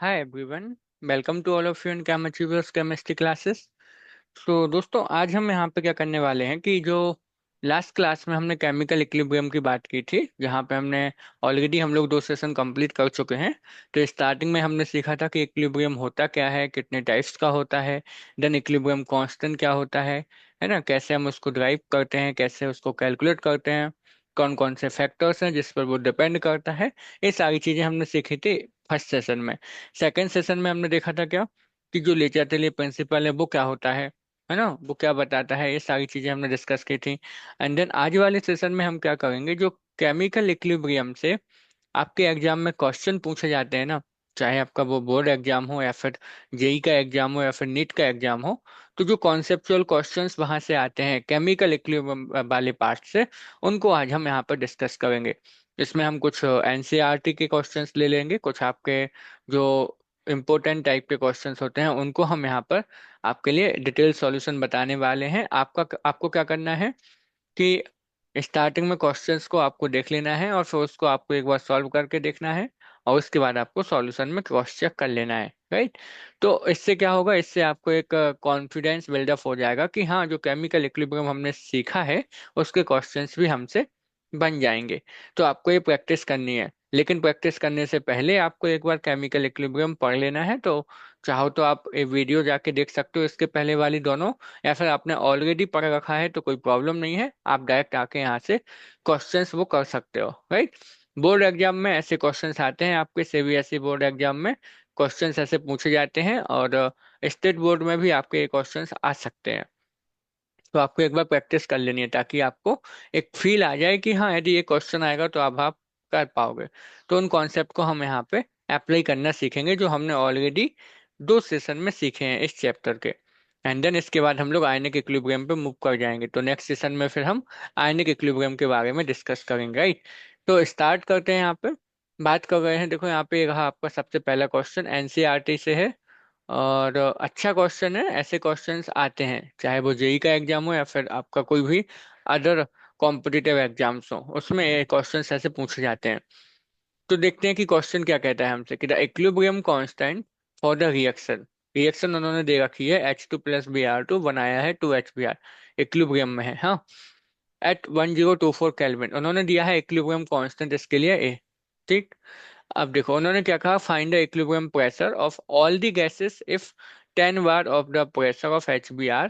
Hi everyone. Welcome to all of you in Chem Achievers chemistry classes. तो दोस्तों आज हम यहाँ पे क्या करने वाले हैं कि जो लास्ट क्लास में हमने केमिकल इक्विलिब्रियम की बात की थी, जहाँ पे हमने ऑलरेडी हम लोग 2 सेशन कंप्लीट कर चुके हैं। तो स्टार्टिंग में हमने सीखा था कि इक्विलिब्रियम होता क्या है, कितने टाइप्स का होता है, देन इक्विलिब्रियम कांस्टेंट क्या होता है ना, कैसे हम उसको ड्राइव करते हैं, कैसे उसको कैलकुलेट करते हैं, कौन कौन से फैक्टर्स हैं जिस पर वो डिपेंड करता है। ये सारी चीजें हमने सीखी थी फर्स्ट सेशन में। सेकेंड सेशन में हमने देखा था क्या कि जो लेजर के लिए प्रिंसिपल है वो क्या होता है ना, वो क्या बताता है, ये सारी चीजें हमने डिस्कस की थी। एंड देन आज वाले सेशन में हम क्या करेंगे, जो केमिकल इक्विलिब्रियम से आपके एग्जाम में क्वेश्चन पूछे जाते हैं ना, चाहे आपका वो बोर्ड एग्जाम हो या फिर जेई का एग्जाम हो या फिर नीट का एग्जाम हो, तो जो कॉन्सेप्चुअल क्वेश्चंस वहां से आते हैं केमिकल इक्विलिब्रियम वाले पार्ट से, उनको आज हम यहाँ पर डिस्कस करेंगे। इसमें हम कुछ एनसीईआरटी के क्वेश्चंस ले लेंगे, कुछ आपके जो इम्पोर्टेंट टाइप के क्वेश्चंस होते हैं उनको हम यहाँ पर आपके लिए डिटेल सॉल्यूशन बताने वाले हैं। आपको क्या करना है कि स्टार्टिंग में क्वेश्चंस को आपको देख लेना है और फिर उसको आपको एक बार सॉल्व करके देखना है, और उसके बाद आपको सॉल्यूशन में क्रॉस चेक कर लेना है, राइट। तो इससे क्या होगा, इससे आपको एक कॉन्फिडेंस बिल्डअप हो जाएगा कि हाँ, जो केमिकल इक्विलिब्रियम हमने सीखा है उसके क्वेश्चंस भी हमसे बन जाएंगे। तो आपको ये प्रैक्टिस करनी है, लेकिन प्रैक्टिस करने से पहले आपको एक बार केमिकल इक्विलिब्रियम पढ़ लेना है। तो चाहो तो आप ये वीडियो जाके देख सकते हो, इसके पहले वाली दोनों, या फिर आपने ऑलरेडी पढ़ रखा है तो कोई प्रॉब्लम नहीं है, आप डायरेक्ट आके यहाँ से क्वेश्चंस वो कर सकते हो, राइट। बोर्ड एग्जाम में ऐसे क्वेश्चंस आते हैं, आपके सीबीएसई बोर्ड एग्जाम में क्वेश्चंस ऐसे पूछे जाते हैं, और स्टेट बोर्ड में भी आपके ये क्वेश्चंस आ सकते हैं। तो आपको एक बार प्रैक्टिस कर लेनी है ताकि आपको एक फील आ जाए कि हाँ, यदि ये क्वेश्चन आएगा तो आप कर पाओगे। तो उन कॉन्सेप्ट को हम यहाँ पे अप्लाई करना सीखेंगे, जो हमने ऑलरेडी 2 सेशन में सीखे हैं इस चैप्टर के। एंड देन इसके बाद हम लोग आयनिक इक्विलिब्रियम पे मूव कर जाएंगे, तो नेक्स्ट सेशन में फिर हम आयनिक इक्विलिब्रियम के बारे में डिस्कस करेंगे, राइट। तो स्टार्ट करते हैं। यहाँ पे बात कर रहे हैं, देखो यहाँ पे ये रहा आपका सबसे पहला क्वेश्चन, एनसीईआरटी से है। और अच्छा क्वेश्चन है, ऐसे क्वेश्चंस आते हैं चाहे वो जेई का एग्जाम हो या फिर आपका कोई भी अदर कॉम्पिटिटिव एग्जाम्स हो, उसमें ये क्वेश्चंस ऐसे पूछे जाते हैं। तो देखते हैं कि क्वेश्चन क्या कहता है हमसे कि the equilibrium constant for the reaction. Reaction उन्होंने दे रखी है H2 + Br2 बनाया है 2HBr, इक्विलिब्रियम में है, हाँ, एट 1024 केल्विन उन्होंने दिया है इक्विलिब्रियम कांस्टेंट इसके लिए ए। ठीक। अब देखो उन्होंने क्या कहा, find the equilibrium pressure of all the gases if 10 bar of the pressure of HBr,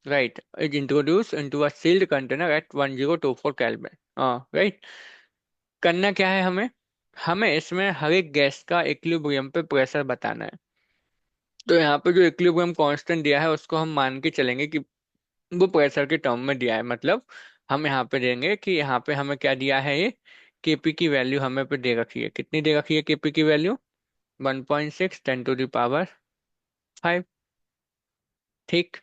right, is introduced into a sealed container at 1024 kelvin. हाँ, राइट। करना क्या है हमें, हमें इसमें हर एक गैस का इक्विलिब्रियम पे प्रेशर बताना है। तो यहाँ पे जो इक्विलिब्रियम कांस्टेंट दिया है उसको हम मान के चलेंगे कि वो प्रेशर के टर्म में दिया है। मतलब हम यहाँ पे देंगे कि यहाँ पे हमें क्या दिया है, ये केपी की वैल्यू हमें पे दे रखी है, कितनी दे रखी है केपी की वैल्यू, 1.6 10⁵ ठीक।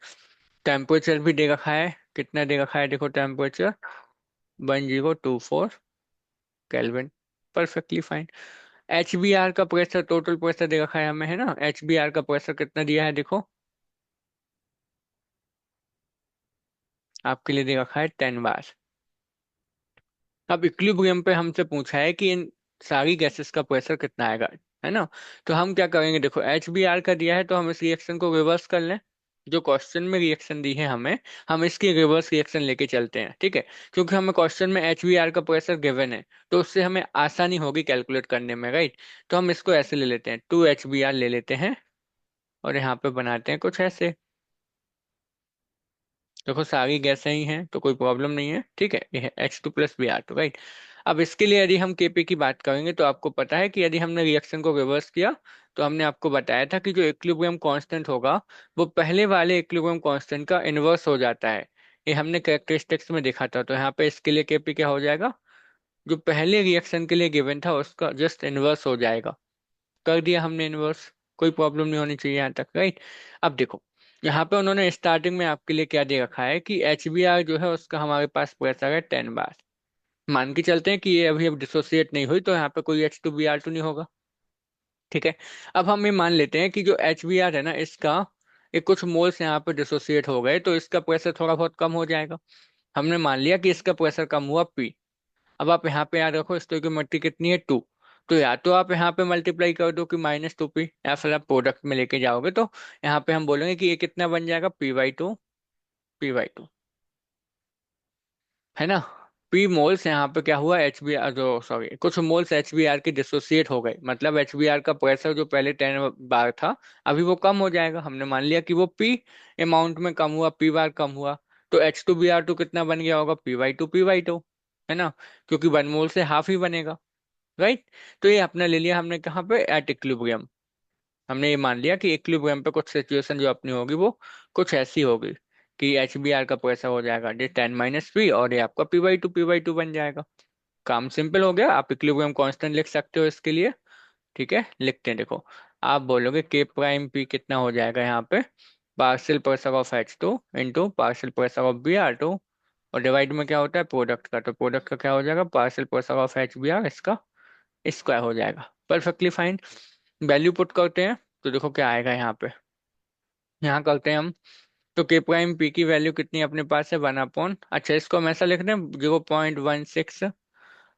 टेम्परेचर भी दे रखा है, कितना दे रखा है, देखो temperature 1024 kelvin, perfectly fine. HBr का प्रेशर, टोटल प्रेशर दे रखा है हमें, है ना, HBr का प्रेशर कितना दिया है देखो, आपके लिए दे रखा है 10 bar। अब इक्विलिब्रियम पे हमसे पूछा है कि इन सारी गैसेस का प्रेशर कितना आएगा, है ना। तो हम क्या करेंगे, देखो HBr का दिया है तो हम इस रिएक्शन को रिवर्स कर लें। जो क्वेश्चन में रिएक्शन दी है हमें, हम इसकी रिवर्स रिएक्शन लेके चलते हैं, ठीक है। क्योंकि हमें क्वेश्चन में HBr का प्रेशर गिवन है, तो उससे हमें आसानी होगी कैलकुलेट करने में, राइट। तो हम इसको ऐसे ले लेते हैं, 2HBr ले लेते हैं, और यहाँ पे बनाते हैं कुछ ऐसे। देखो सारी गैसें ही हैं तो कोई प्रॉब्लम नहीं है, ठीक है। ये है H2 + Br2, राइट। अब इसके लिए यदि हम केपी की बात करेंगे तो आपको पता है कि यदि हमने रिएक्शन को रिवर्स किया, तो हमने आपको बताया था कि जो इक्विलिब्रियम कांस्टेंट होगा वो पहले वाले इक्विलिब्रियम कांस्टेंट का इनवर्स हो जाता है। ये हमने कैरेक्टरिस्टिक्स में देखा था। तो यहाँ पे इसके लिए केपी क्या हो जाएगा, जो पहले रिएक्शन के लिए गिवन था उसका जस्ट इनवर्स हो जाएगा। कर दिया हमने इनवर्स, कोई प्रॉब्लम नहीं होनी चाहिए यहाँ तक, राइट। अब देखो यहाँ पे उन्होंने स्टार्टिंग में आपके लिए क्या दे रखा है कि HBr जो है उसका हमारे पास प्रेशर है 10 bar। मान के चलते हैं कि ये अभी अब डिसोसिएट नहीं हुई, तो यहाँ पे कोई H2Br2 नहीं होगा, ठीक है। अब हम ये मान लेते हैं कि जो HBr है ना, इसका एक कुछ मोल्स यहाँ पे डिसोसिएट हो गए, तो इसका प्रेशर थोड़ा बहुत कम हो जाएगा। हमने मान लिया कि इसका प्रेशर कम हुआ P। अब आप यहाँ पे याद रखो स्टोइकियोमेट्री कितनी है, 2। तो या तो आप यहाँ पे मल्टीप्लाई कर दो कि -2p, या फिर आप प्रोडक्ट में लेके जाओगे तो यहाँ पे हम बोलेंगे कि ये कितना बन जाएगा, p/2, p/2, है ना। पी मोल्स यहाँ पे क्या हुआ, एच बी आर, जो सॉरी कुछ मोल्स एच बी आर की डिसोसिएट हो गए, मतलब एच बी आर का प्रेशर जो पहले 10 बार था अभी वो कम हो जाएगा। हमने मान लिया कि वो पी अमाउंट में कम हुआ, पी बार कम हुआ, तो H2Br2 कितना बन गया होगा, p/2, है ना, क्योंकि 1 मोल से हाफ ही बनेगा, राइट। तो ये अपना ले लिया हमने कहाँ पे, एट इक्विलिब्रियम। हमने ये मान लिया कि इक्विलिब्रियम पे कुछ सिचुएशन जो अपनी होगी वो कुछ ऐसी होगी कि H B r का प्रेशर हो जाएगा ये 10 - p, और ये आपका p/2 बन जाएगा। काम सिंपल हो गया। आप इक्विलिब्रियम कांस्टेंट लिख सकते हो इसके लिए। ठीक है, लिखते हैं, देखो। आप बोलोगे K'(P) कितना हो जाएगा यहाँ पे, partial pressure of H2 into partial pressure of Br2, और डिवाइड में क्या होता है, प्रोडक्ट का, तो प्रोडक्ट का क्या हो जाएगा, पार्शियल प्रेशर ऑफ HBr, इसका स्क्वायर हो जाएगा। Perfectly fine. वैल्यू पुट करते हैं तो देखो क्या आएगा यहाँ पे। यहाँ करते हैं हम, तो K'(P) की वैल्यू कितनी अपने पास है, 1/, अच्छा इसको हम ऐसा लिख दें 0.16।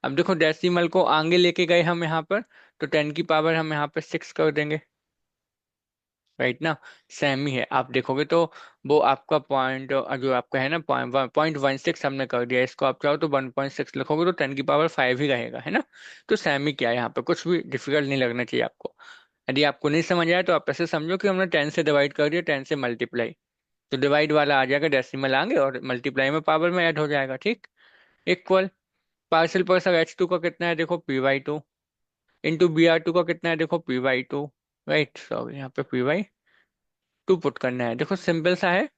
अब देखो डेसिमल को आगे लेके गए हम यहाँ पर, तो 10 की पावर हम यहाँ पे 6 कर देंगे, राइट ना। सेम ही है, आप देखोगे तो वो आपका पॉइंट जो आपका है ना, 0.16 हमने कर दिया, इसको आप चाहो तो 1.6 लिखोगे तो 10 की पावर 5 ही रहेगा, है ना। तो सेम ही क्या है, यहाँ पे कुछ भी डिफिकल्ट नहीं लगना चाहिए आपको। यदि आपको नहीं समझ आया तो आप ऐसे समझो कि हमने 10 से डिवाइड कर दिया, 10 से मल्टीप्लाई, तो डिवाइड वाला आ जाएगा, डेसिमल आगे, और मल्टीप्लाई में पावर में ऐड हो जाएगा, ठीक। इक्वल, पार्शियल प्रेशर H2 का कितना है देखो, p/2, इंटू Br2 का कितना है देखो, p/2, राइट, सॉरी यहाँ पे p/2 पुट करना है, देखो सिंपल सा है।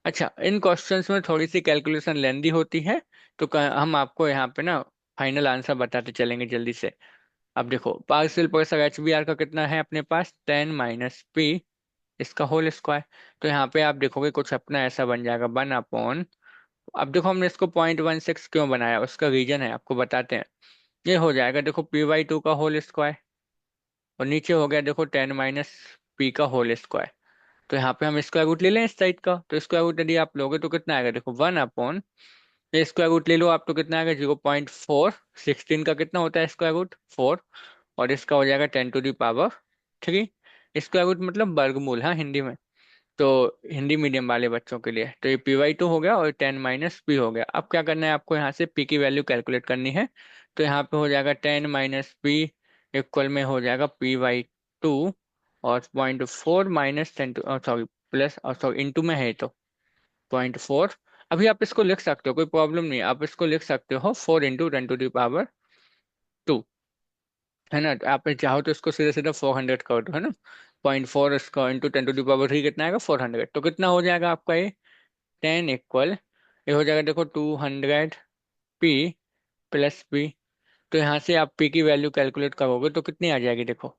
अच्छा, इन क्वेश्चंस में थोड़ी सी कैलकुलेशन लेंदी होती है, तो हम आपको यहाँ पे ना फाइनल आंसर बताते चलेंगे जल्दी से। अब देखो पार्शियल प्रेशर HBr का कितना है अपने पास, 10 - p, इसका होल स्क्वायर। तो यहाँ पे आप देखोगे कुछ अपना ऐसा बन जाएगा, 1/। अब देखो हमने इसको 0.16 क्यों बनाया, उसका रीजन है, आपको बताते हैं। ये हो जाएगा देखो p/2 का होल स्क्वायर, और नीचे हो गया देखो 10 - p का होल स्क्वायर। तो यहाँ पे हम स्क्वायर रूट ले लें इस साइड का, तो स्क्वायर रूट यदि आप लोगे तो कितना आएगा देखो, 1/, ये स्क्वायर रूट ले लो आप तो कितना आएगा, 0.4, 16 का कितना होता है स्क्वायर रूट, 4, और इसका हो जाएगा 10⁻³ स्क्वायर रूट, मतलब वर्गमूल, हाँ हिंदी में। तो हिंदी मीडियम वाले बच्चों के लिए तो ये p/2 हो गया, और 10 - p हो गया। अब क्या करना है आपको, यहाँ से p की वैल्यू कैलकुलेट करनी है। तो यहाँ पे हो जाएगा 10 - p इक्वल में हो जाएगा p/2, और 0.4 -10, सॉरी प्लस, और सॉरी इंटू में है तो 0.4। अभी आप इसको लिख सकते हो, कोई प्रॉब्लम नहीं है, आप इसको लिख सकते हो 4 × 10⁻², है ना। तो आप चाहो तो इसको सीधे सीधे 400 कर दो, है ना। 0.4 इसका इंटू 10⁻³ कितना आएगा, 400, तो कितना हो जाएगा आपका ये, 10 इक्वल, ये हो जाएगा देखो 200p + p। तो यहाँ से आप p की वैल्यू कैलकुलेट करोगे तो कितनी आ जाएगी देखो।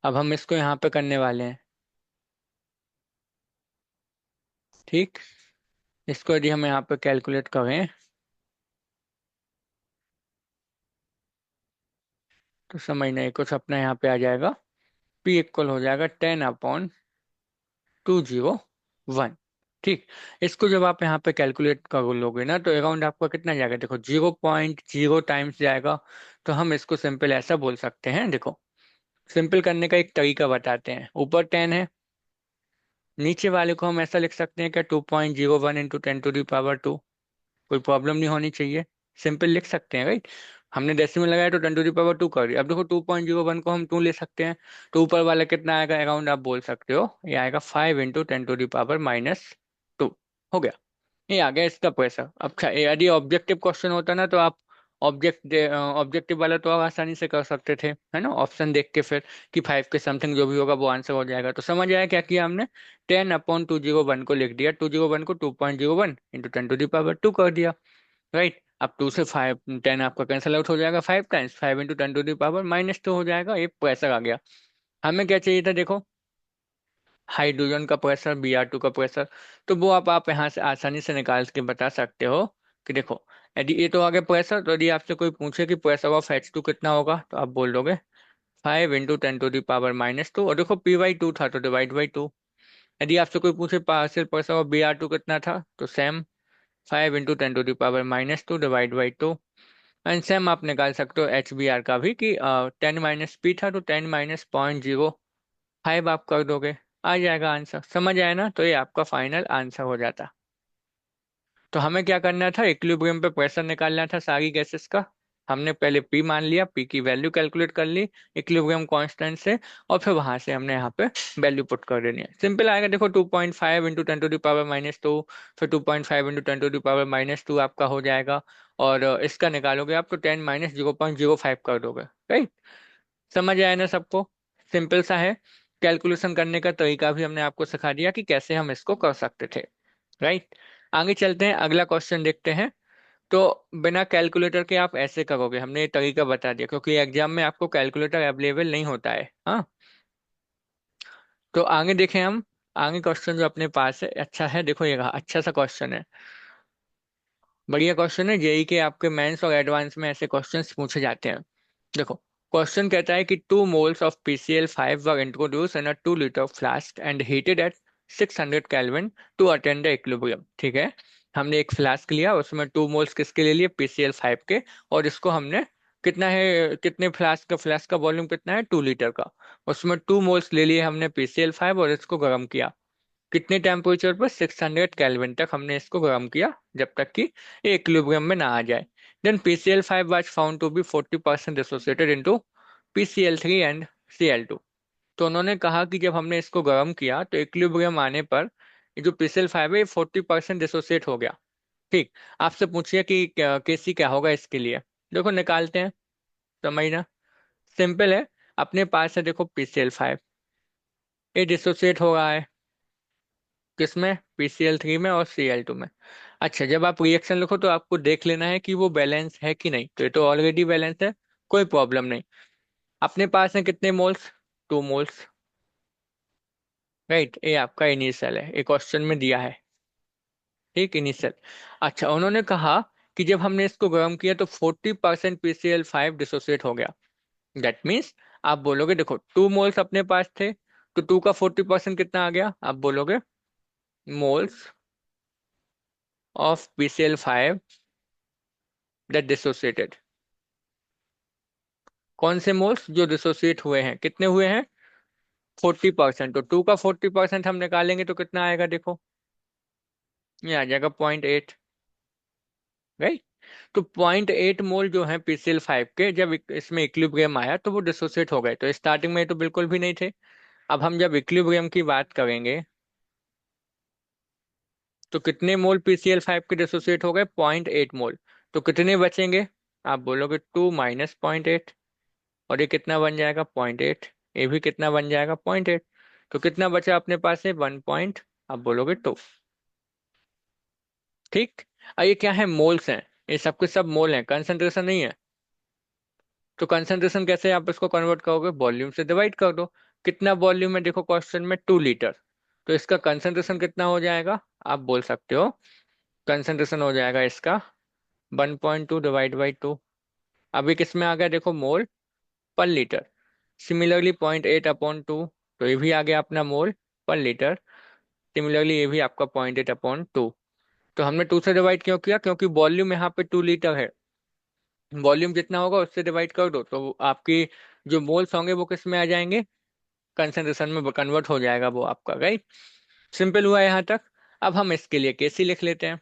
अब हम इसको यहाँ पे करने वाले हैं, ठीक। इसको यदि हम यहाँ पे कैलकुलेट करें तो समझ नहीं, कुछ अपना यहाँ पे आ जाएगा, p इक्वल हो जाएगा 10/201, ठीक। इसको जब आप यहाँ पे कैलकुलेट कर लोगे ना तो अराउंड आपका कितना जाएगा देखो, 0.0 टाइम्स जाएगा। तो हम इसको सिंपल ऐसा बोल सकते हैं, देखो सिंपल करने का एक तरीका बताते हैं। ऊपर 10 है, नीचे वाले को हम ऐसा लिख सकते हैं क्या, 2.01 इंटू 10⁻²। कोई प्रॉब्लम नहीं होनी चाहिए, सिंपल लिख सकते हैं, राइट। हमने डेसिमल लगाया तो 10⁻² कर दिया। अब देखो 2.01 को हम 2 ले सकते हैं, तो ऊपर वाला कितना आएगा अराउंड, आप बोल सकते हो ये आएगा 5 इंटू 10⁻²। हो गया, ये आ गया इसका प्रेशर। अब यदि ऑब्जेक्टिव क्वेश्चन होता ना तो आप ऑब्जेक्टिव वाला तो आप आसानी से कर सकते थे, है ना, ऑप्शन देख के फिर कि 5 के समथिंग जो भी होगा वो आंसर हो जाएगा। तो समझ आया क्या किया हमने, 10/201 को लिख दिया, 201 को 2.01 इंटू 10⁻² कर दिया, राइट। अब 2 से 5, 10 आपका कैंसिल आउट हो जाएगा, 5 टाइम्स 5 इंटू 10⁻²- हो जाएगा, ये प्रेशर आ गया। हमें क्या चाहिए था देखो, हाइड्रोजन का प्रेशर, Br2 का प्रेशर। तो वो आप यहाँ से आसानी से निकाल के बता सकते हो कि देखो, यदि ये तो आ गया प्रेशर, तो यदि आपसे कोई पूछे कि प्रेशर ऑफ H2 कितना होगा तो आप बोल दोगे 5 इंटू 10⁻², और देखो p/2 था तो डिवाइड बाई 2। यदि आपसे कोई पूछे पार्शियल प्रेशर ऑफ Br2 कितना था तो same 5 into 10⁻², divide by 2। And same आप निकाल सकते हो HBR का भी कि 10 - P था तो 10 - 0.05 आप कर दोगे, आ जाएगा आंसर। समझ आया ना? तो ये आपका फाइनल आंसर हो जाता। तो हमें क्या करना था, इक्विलिब्रियम पे प्रेशर निकालना था सारी गैसेस का। हमने पहले पी मान लिया, पी की वैल्यू कैलकुलेट कर ली इक्विलिब्रियम कांस्टेंट से, और फिर वहां से हमने यहाँ पे वैल्यू पुट कर देनी है। सिंपल आएगा, देखो 2.5 इंटू 10⁻⁻², फिर 2.5 इंटू 10⁻⁻² आपका हो जाएगा। और इसका निकालोगे आप तो 10 - 0.05 कर दोगे, राइट। समझ आया ना सबको? सिंपल सा है। कैलकुलेशन करने का तरीका भी हमने आपको सिखा दिया कि कैसे हम इसको कर सकते थे, राइट। आगे चलते हैं, अगला क्वेश्चन देखते हैं। तो बिना कैलकुलेटर के आप ऐसे करोगे, हमने ये तरीका बता दिया, क्योंकि एग्जाम में आपको कैलकुलेटर अवेलेबल नहीं होता है। हाँ, तो आगे देखें हम। आगे क्वेश्चन जो अपने पास है अच्छा है, देखो ये रहा, अच्छा सा क्वेश्चन है, बढ़िया क्वेश्चन है। जेई के आपके मेंस और एडवांस में ऐसे क्वेश्चंस पूछे जाते हैं। देखो, क्वेश्चन कहता है कि 2 moles of PCl5 were introduced in a 2 liter flask and heated at 600 Kelvin to attain the equilibrium। ठीक है, हमने एक फ्लास्क लिया, उसमें 2 moles किसके ले लिए, PCl5 के। और इसको हमने कितना है, कितने फ्लास्क का वॉल्यूम कितना है, 2 लीटर का। उसमें 2 moles ले लिए हमने PCl5 और इसको गर्म किया। कितने टेम्परेचर पर, 600 केल्विन तक हमने इसको गर्म किया, जब तक कि ये इक्विलिब्रियम में ना आ जाए। Then PCl5 was found to be 40% dissociated into PCl3 and Cl2। तो उन्होंने कहा कि जब हमने इसको गर्म किया तो इक्विलिब्रियम आने पर ये जो PCl5 है, ये 40% डिसोसिएट हो गया। ठीक। आपसे पूछिए कि केसी क्या होगा इसके लिए। देखो निकालते हैं, समझना सिंपल है। अपने पास है देखो PCl5, ये डिसोसिएट हो रहा है किसमें, PCl3 में और Cl2 में। अच्छा, जब आप रिएक्शन लिखो तो आपको देख लेना है कि वो बैलेंस है कि नहीं। तो ये तो ऑलरेडी बैलेंस है, कोई प्रॉब्लम नहीं। अपने पास है कितने मोल्स, 2 मोल्स, राइट। ये आपका इनिशियल है, ये क्वेश्चन में दिया है, ठीक, इनिशियल। अच्छा, उन्होंने कहा कि जब हमने इसको गर्म किया तो 40% PCl5 डिसोसिएट हो गया। दैट मीन्स आप बोलोगे, देखो 2 मोल्स अपने पास थे, तो 2 का 40% कितना आ गया, आप बोलोगे moles of PCl5 that dissociated. कौन से मोल्स जो डिसोसिएट हुए हैं, कितने हुए हैं, 40%। तो 2 का 40% हम निकालेंगे तो कितना आएगा, देखो ये आ जाएगा 0.8, राइट। तो 0.8 मोल जो है PCl5 के, जब इसमें इक्विलिब्रियम आया तो वो डिसोसिएट हो गए। तो स्टार्टिंग में तो बिल्कुल भी नहीं थे। अब हम जब इक्विलिब्रियम की बात करेंगे तो कितने मोल PCl5 के डिसोसिएट हो गए, 0.8 मोल। तो कितने बचेंगे, आप बोलोगे 2 - 0.8, और ये कितना बन जाएगा, 0.8। ये भी कितना बन जाएगा, 0.8। तो कितना बचा अपने पास है, 1 पॉइंट, आप बोलोगे 2। ठीक। और ये क्या है, मोल्स हैं, ये सब के सब मोल हैं, कंसंट्रेशन नहीं है। तो कंसंट्रेशन कैसे आप इसको कन्वर्ट करोगे, वॉल्यूम से डिवाइड कर दो। कितना वॉल्यूम है, देखो क्वेश्चन में 2 लीटर, तो इसका कंसंट्रेशन कितना हो जाएगा, आप बोल सकते हो कंसंट्रेशन हो जाएगा इसका 1.2 डिवाइड बाई 2। अभी किस में आ गया, देखो मोल पर लीटर। सिमिलरली 0.8/2, तो ये भी आ गया अपना मोल पर लीटर। सिमिलरली ये भी आपका 0.8/2। तो हमने 2 से डिवाइड क्यों किया, क्योंकि वॉल्यूम यहाँ पे 2 लीटर है। वॉल्यूम जितना होगा उससे डिवाइड कर दो, तो आपकी जो मोल्स होंगे वो किस में आ जाएंगे, कंसंट्रेशन में कन्वर्ट हो जाएगा वो आपका, राइट। सिंपल हुआ यहाँ तक। अब हम इसके लिए केसी लिख लेते हैं।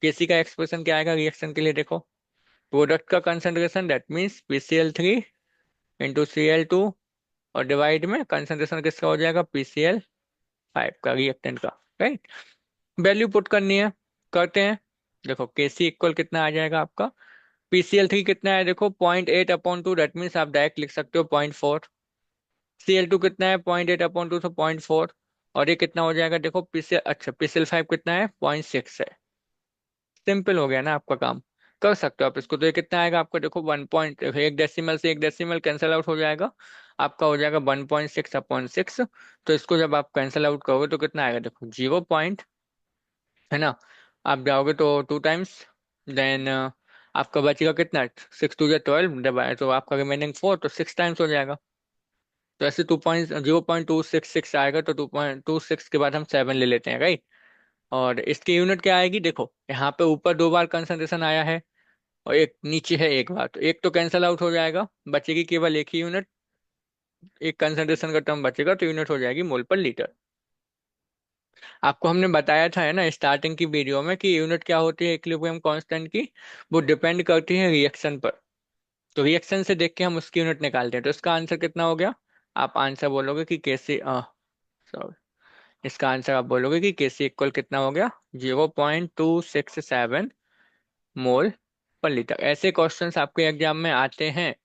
केसी का एक्सप्रेशन क्या आएगा रिएक्शन के लिए, देखो प्रोडक्ट का concentration, that means PCl3 × Cl2, और डिवाइड में कंसंट्रेशन किसका हो जाएगा, PCl5 का, रिएक्टेंट का, राइट। वैल्यू पुट करनी है, करते हैं। देखो केसी इक्वल कितना आ जाएगा आपका, PCl3 कितना है, देखो 0.8/2, दैट मीन्स आप डायरेक्ट लिख सकते हो 0.4। Cl2 कितना है, 0.8/2, तो 0.4। और ये कितना हो जाएगा, देखो PCl5 कितना है, 0.6 है। सिंपल हो गया ना आपका काम, कर सकते हो आप इसको। तो ये कितना आएगा आपका, देखो 1 पॉइंट, एक डेसिमल से एक डेसिमल कैंसिल आउट हो जाएगा, आपका हो जाएगा 1.6/6। तो इसको जब आप कैंसिल आउट करोगे तो कितना आएगा, देखो 0 पॉइंट, है ना। आप जाओगे तो 2 टाइम्स, देन आपका बचेगा कितना, 6 × 2 = 12, तो आपका रिमेनिंग 4, तो 6 टाइम्स हो जाएगा। तो ऐसे 0.266 आएगा, तो 2.26 के बाद हम 7 ले लेते हैं, राइट। और इसकी यूनिट क्या आएगी, देखो यहाँ पे ऊपर 2 बार कंसंट्रेशन आया है, और एक नीचे है एक बार, तो एक तो कैंसल आउट हो जाएगा, बचेगी केवल एक ही यूनिट, एक कंसंट्रेशन का टर्म बचेगा, तो यूनिट हो जाएगी मोल पर लीटर। आपको हमने बताया था है ना स्टार्टिंग की वीडियो में कि यूनिट क्या होती है इक्विलिब्रियम कांस्टेंट की, वो डिपेंड करती है रिएक्शन पर। तो रिएक्शन से देख के हम उसकी यूनिट निकालते हैं। तो इसका आंसर कितना हो गया, आप आंसर बोलोगे कि कैसे, सॉरी, इसका आंसर आप बोलोगे कि केसी इक्वल कितना हो गया, 0.267 मोल पर लीटर। ऐसे क्वेश्चंस आपके एग्जाम में आते हैं।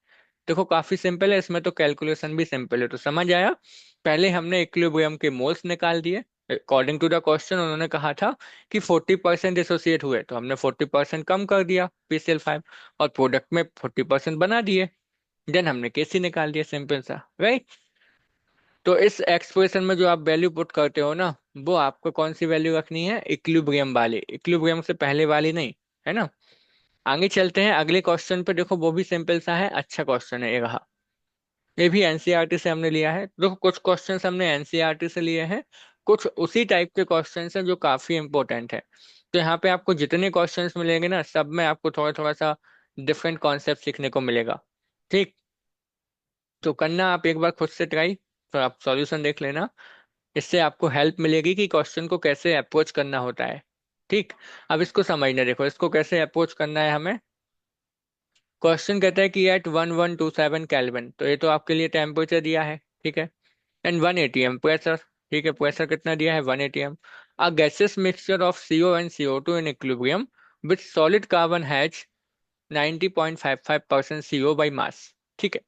देखो काफी सिंपल है, इसमें तो कैलकुलेशन भी सिंपल है, तो समझ आया। पहले हमने इक्विलिब्रियम के मोल्स निकाल दिए अकॉर्डिंग टू द क्वेश्चन। उन्होंने कहा था कि 40% एसोसिएट हुए, तो हमने 40% कम कर दिया PCl5, और प्रोडक्ट में 40% बना दिए। देन हमने केसी निकाल दिया, सिंपल सा, राइट। तो इस एक्सप्रेशन में जो आप वैल्यू पुट करते हो ना, वो आपको कौन सी वैल्यू रखनी है, इक्विलिब्रियम वाली, इक्विलिब्रियम से पहले वाली नहीं, है ना। आगे चलते हैं अगले क्वेश्चन पे। देखो वो भी सिंपल सा है, अच्छा क्वेश्चन है ये रहा। ये भी एनसीईआरटी से हमने लिया है। देखो कुछ क्वेश्चंस हमने एनसीईआरटी से लिए हैं, कुछ उसी टाइप के क्वेश्चंस हैं जो काफी इंपॉर्टेंट है। तो यहाँ पे आपको जितने क्वेश्चंस मिलेंगे ना, सब में आपको थोड़ा थोड़ा सा डिफरेंट कॉन्सेप्ट सीखने को मिलेगा। ठीक, तो करना आप एक बार खुद से ट्राई, तो आप सॉल्यूशन देख लेना। इससे आपको हेल्प मिलेगी कि क्वेश्चन को कैसे अप्रोच करना होता है। ठीक, अब इसको समझने देखो, इसको कैसे अप्रोच करना है हमें। क्वेश्चन कहता है कि एट 1127 केल्विन, तो ये तो आपके लिए टेम्परेचर दिया है, ठीक है। एंड 1 atm प्रेशर, ठीक है, प्रेशर कितना दिया है, 1 atm। A gases mixture of CO and CO2 in equilibrium with solid carbon has 90.55% CO by mass. ठीक है,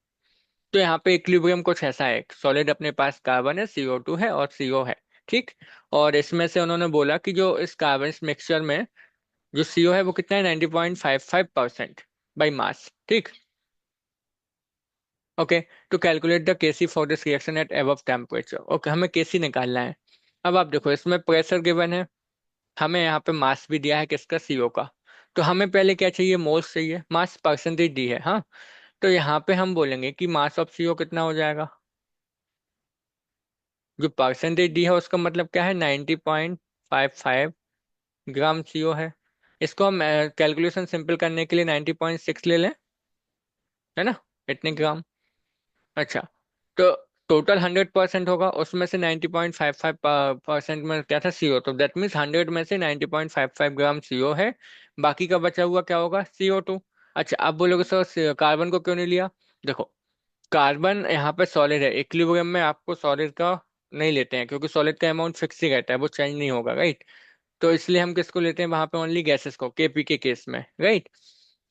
तो यहाँ पे इक्विलिब्रियम कुछ ऐसा है, सॉलिड अपने पास कार्बन है, CO2 है और CO है। ठीक, और इसमें से उन्होंने बोला कि जो इस कार्बन मिक्सचर में जो CO है वो कितना है, 90.55% बाई मास। ठीक, okay. To calculate the KC for this reaction at above temperature, okay, हमें केसी निकालना है। अब आप देखो इसमें प्रेशर गिवन है, हमें यहाँ पे मास भी दिया है किसका, CO का। तो हमें पहले क्या चाहिए, मोल्स चाहिए, मास परसेंटेज दी है, हाँ। तो यहाँ पे हम बोलेंगे कि मास ऑफ CO कितना हो जाएगा, जो परसेंटेज दी है उसका मतलब क्या है, 90.55 ग्राम CO है। इसको हम कैलकुलेशन सिंपल करने के लिए 90.6 ले लें, है ना, इतने ग्राम। अच्छा, तो टोटल 100% होगा, उसमें से 90.55% में क्या था, CO, तो दैट मीन्स 100 में से 90.55 ग्राम CO है। बाकी का बचा हुआ क्या होगा, CO2। अच्छा, आप बोलोगे सर कार्बन को क्यों नहीं लिया। देखो कार्बन यहाँ पे सॉलिड है, इक्विलिब्रियम में आपको सॉलिड का नहीं लेते हैं, क्योंकि सॉलिड का अमाउंट फिक्स ही रहता है, वो चेंज नहीं होगा, राइट। तो इसलिए हम किसको लेते हैं वहां पे, ओनली गैसेस को, KP के केस में, राइट।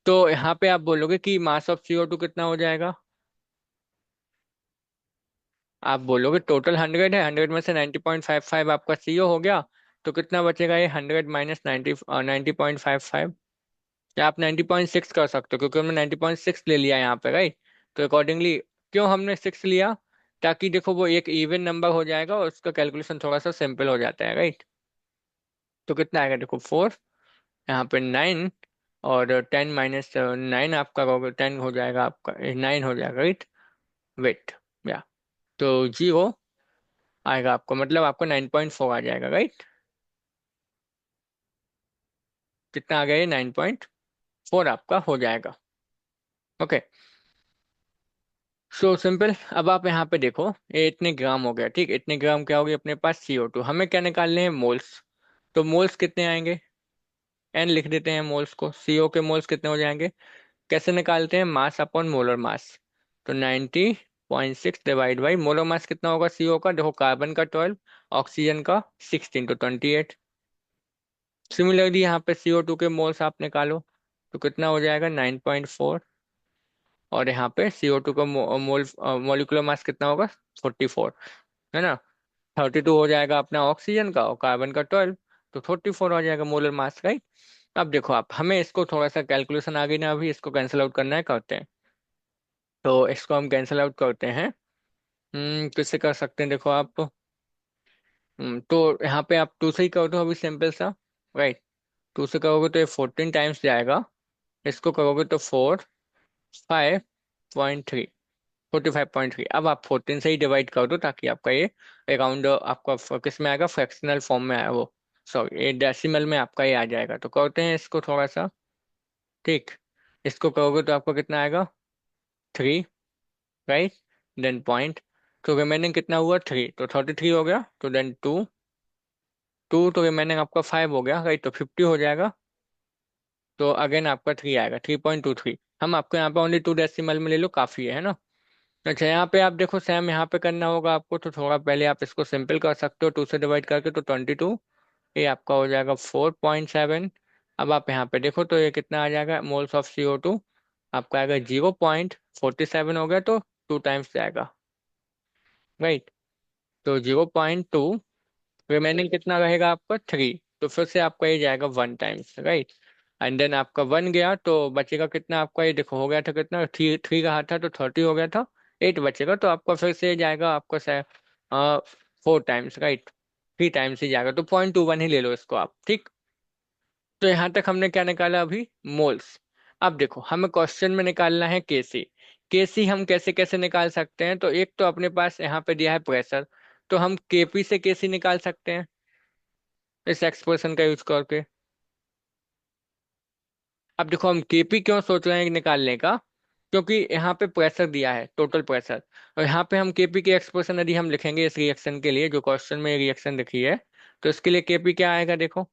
तो यहाँ पे आप बोलोगे कि मास ऑफ CO2 कितना हो जाएगा, आप बोलोगे टोटल 100 है, 100 में से 90.55 आपका CO हो गया, तो कितना बचेगा, ये 100 माइनस 90.55, या आप 90.6 कर सकते हो, क्योंकि हमने 90.6 ले लिया यहाँ पे, राइट। तो अकॉर्डिंगली, क्यों हमने 6 लिया, ताकि देखो वो एक इवन नंबर हो जाएगा और उसका कैलकुलेशन थोड़ा सा सिंपल हो जाता है, राइट। तो कितना आएगा, देखो 4, यहाँ पे 9, और 10 - 9 आपका होगा, 10 हो जाएगा आपका, 9 हो जाएगा, राइट। वेट, या, तो 0 आएगा आपको, मतलब आपको 9.4 आ जाएगा, राइट। कितना आ गया, ये 9.4 आपका हो जाएगा, ओके। So simple. अब आप यहाँ पे देखो, ये इतने ग्राम हो गया, ठीक, इतने ग्राम क्या हो गया अपने पास, CO2। हमें क्या निकालने हैं, मोल्स। तो मोल्स कितने आएंगे, N लिख देते हैं मोल्स को, CO के मोल्स कितने हो जाएंगे, कैसे निकालते हैं, मास अपॉन मोलर मास। तो 90.6 डिवाइड बाई मोलर मास कितना होगा CO का, देखो कार्बन का 12, ऑक्सीजन का 16, तो 28। सिमिलरली यहाँ पे CO2 के मोल्स आप निकालो, तो कितना हो जाएगा, 9.4। और यहाँ पे CO2 का मोलिकुलर मास कितना होगा, 44, है ना। 32 हो जाएगा अपना ऑक्सीजन का, और कार्बन का 12, तो 44 हो जाएगा मोलर मास, राइट। अब देखो आप, हमें इसको थोड़ा सा कैलकुलेशन आ गई ना, अभी इसको कैंसिल आउट करना है, करते हैं। तो इसको हम कैंसिल आउट करते हैं। किससे कर सकते हैं, देखो आप। तो यहाँ पे आप 2 से ही कर दो अभी, सिंपल सा, राइट। 2 से करोगे तो ये 14 टाइम्स जाएगा, इसको करोगे तो 45.3, 45.3। अब आप 14 से ही डिवाइड कर दो, ताकि आपका ये अराउंड आपका किस में आएगा, फ्रैक्शनल फॉर्म में आया वो, सॉरी, ये डेसिमल में आपका ये आ जाएगा। तो करते हैं इसको थोड़ा सा, ठीक। इसको करोगे तो आपको कितना आएगा, 3, राइट। देन पॉइंट, तो रिमेनिंग कितना हुआ, 3, तो 33 हो गया। तो देन 2 तो रिमेनिंग आपका 5 हो गया, राइट, तो 50 हो जाएगा। तो अगेन आपका 3 आएगा, 3.23। हम आपको यहाँ पे ओनली 2 डेसिमल में ले लो, काफ़ी है ना। अच्छा, यहाँ पे आप देखो सेम यहाँ पे करना होगा आपको, तो थोड़ा पहले आप इसको सिंपल कर सकते हो 2 से डिवाइड करके, तो 22, ये आपका हो जाएगा 4.7। अब आप यहाँ पे देखो तो ये कितना आ जाएगा, मोल्स ऑफ CO2 आपका आएगा 0.47 हो गया, तो 2 टाइम्स जाएगा, राइट। तो 0.2, रिमेनिंग कितना रहेगा आपका, 3, तो फिर से आपका ये जाएगा 1 टाइम्स, राइट। एंड देन आपका 1 गया तो बचेगा कितना आपका, ये देखो हो गया था कितना, 3 रहा था तो 30 हो गया था, 8 बचेगा, तो आपका फिर से जाएगा आपका 4 टाइम्स, राइट। 3 टाइम्स ही जाएगा, तो 0.21 ही ले लो इसको आप, ठीक। तो यहाँ तक हमने क्या निकाला अभी, मोल्स। अब देखो हमें क्वेश्चन में निकालना है केसी। केसी हम कैसे कैसे निकाल सकते हैं, तो एक तो अपने पास यहाँ पे दिया है प्रेशर, तो हम केपी से केसी निकाल सकते हैं इस एक्सप्रेशन का यूज करके। अब देखो हम केपी क्यों सोच रहे हैं निकालने का, क्योंकि यहाँ पे प्रेशर दिया है, टोटल प्रेशर। और यहाँ पे हम केपी की एक्सप्रेशन यदि हम लिखेंगे इस रिएक्शन के लिए, जो क्वेश्चन में रिएक्शन लिखी है, तो इसके लिए केपी क्या आएगा देखो,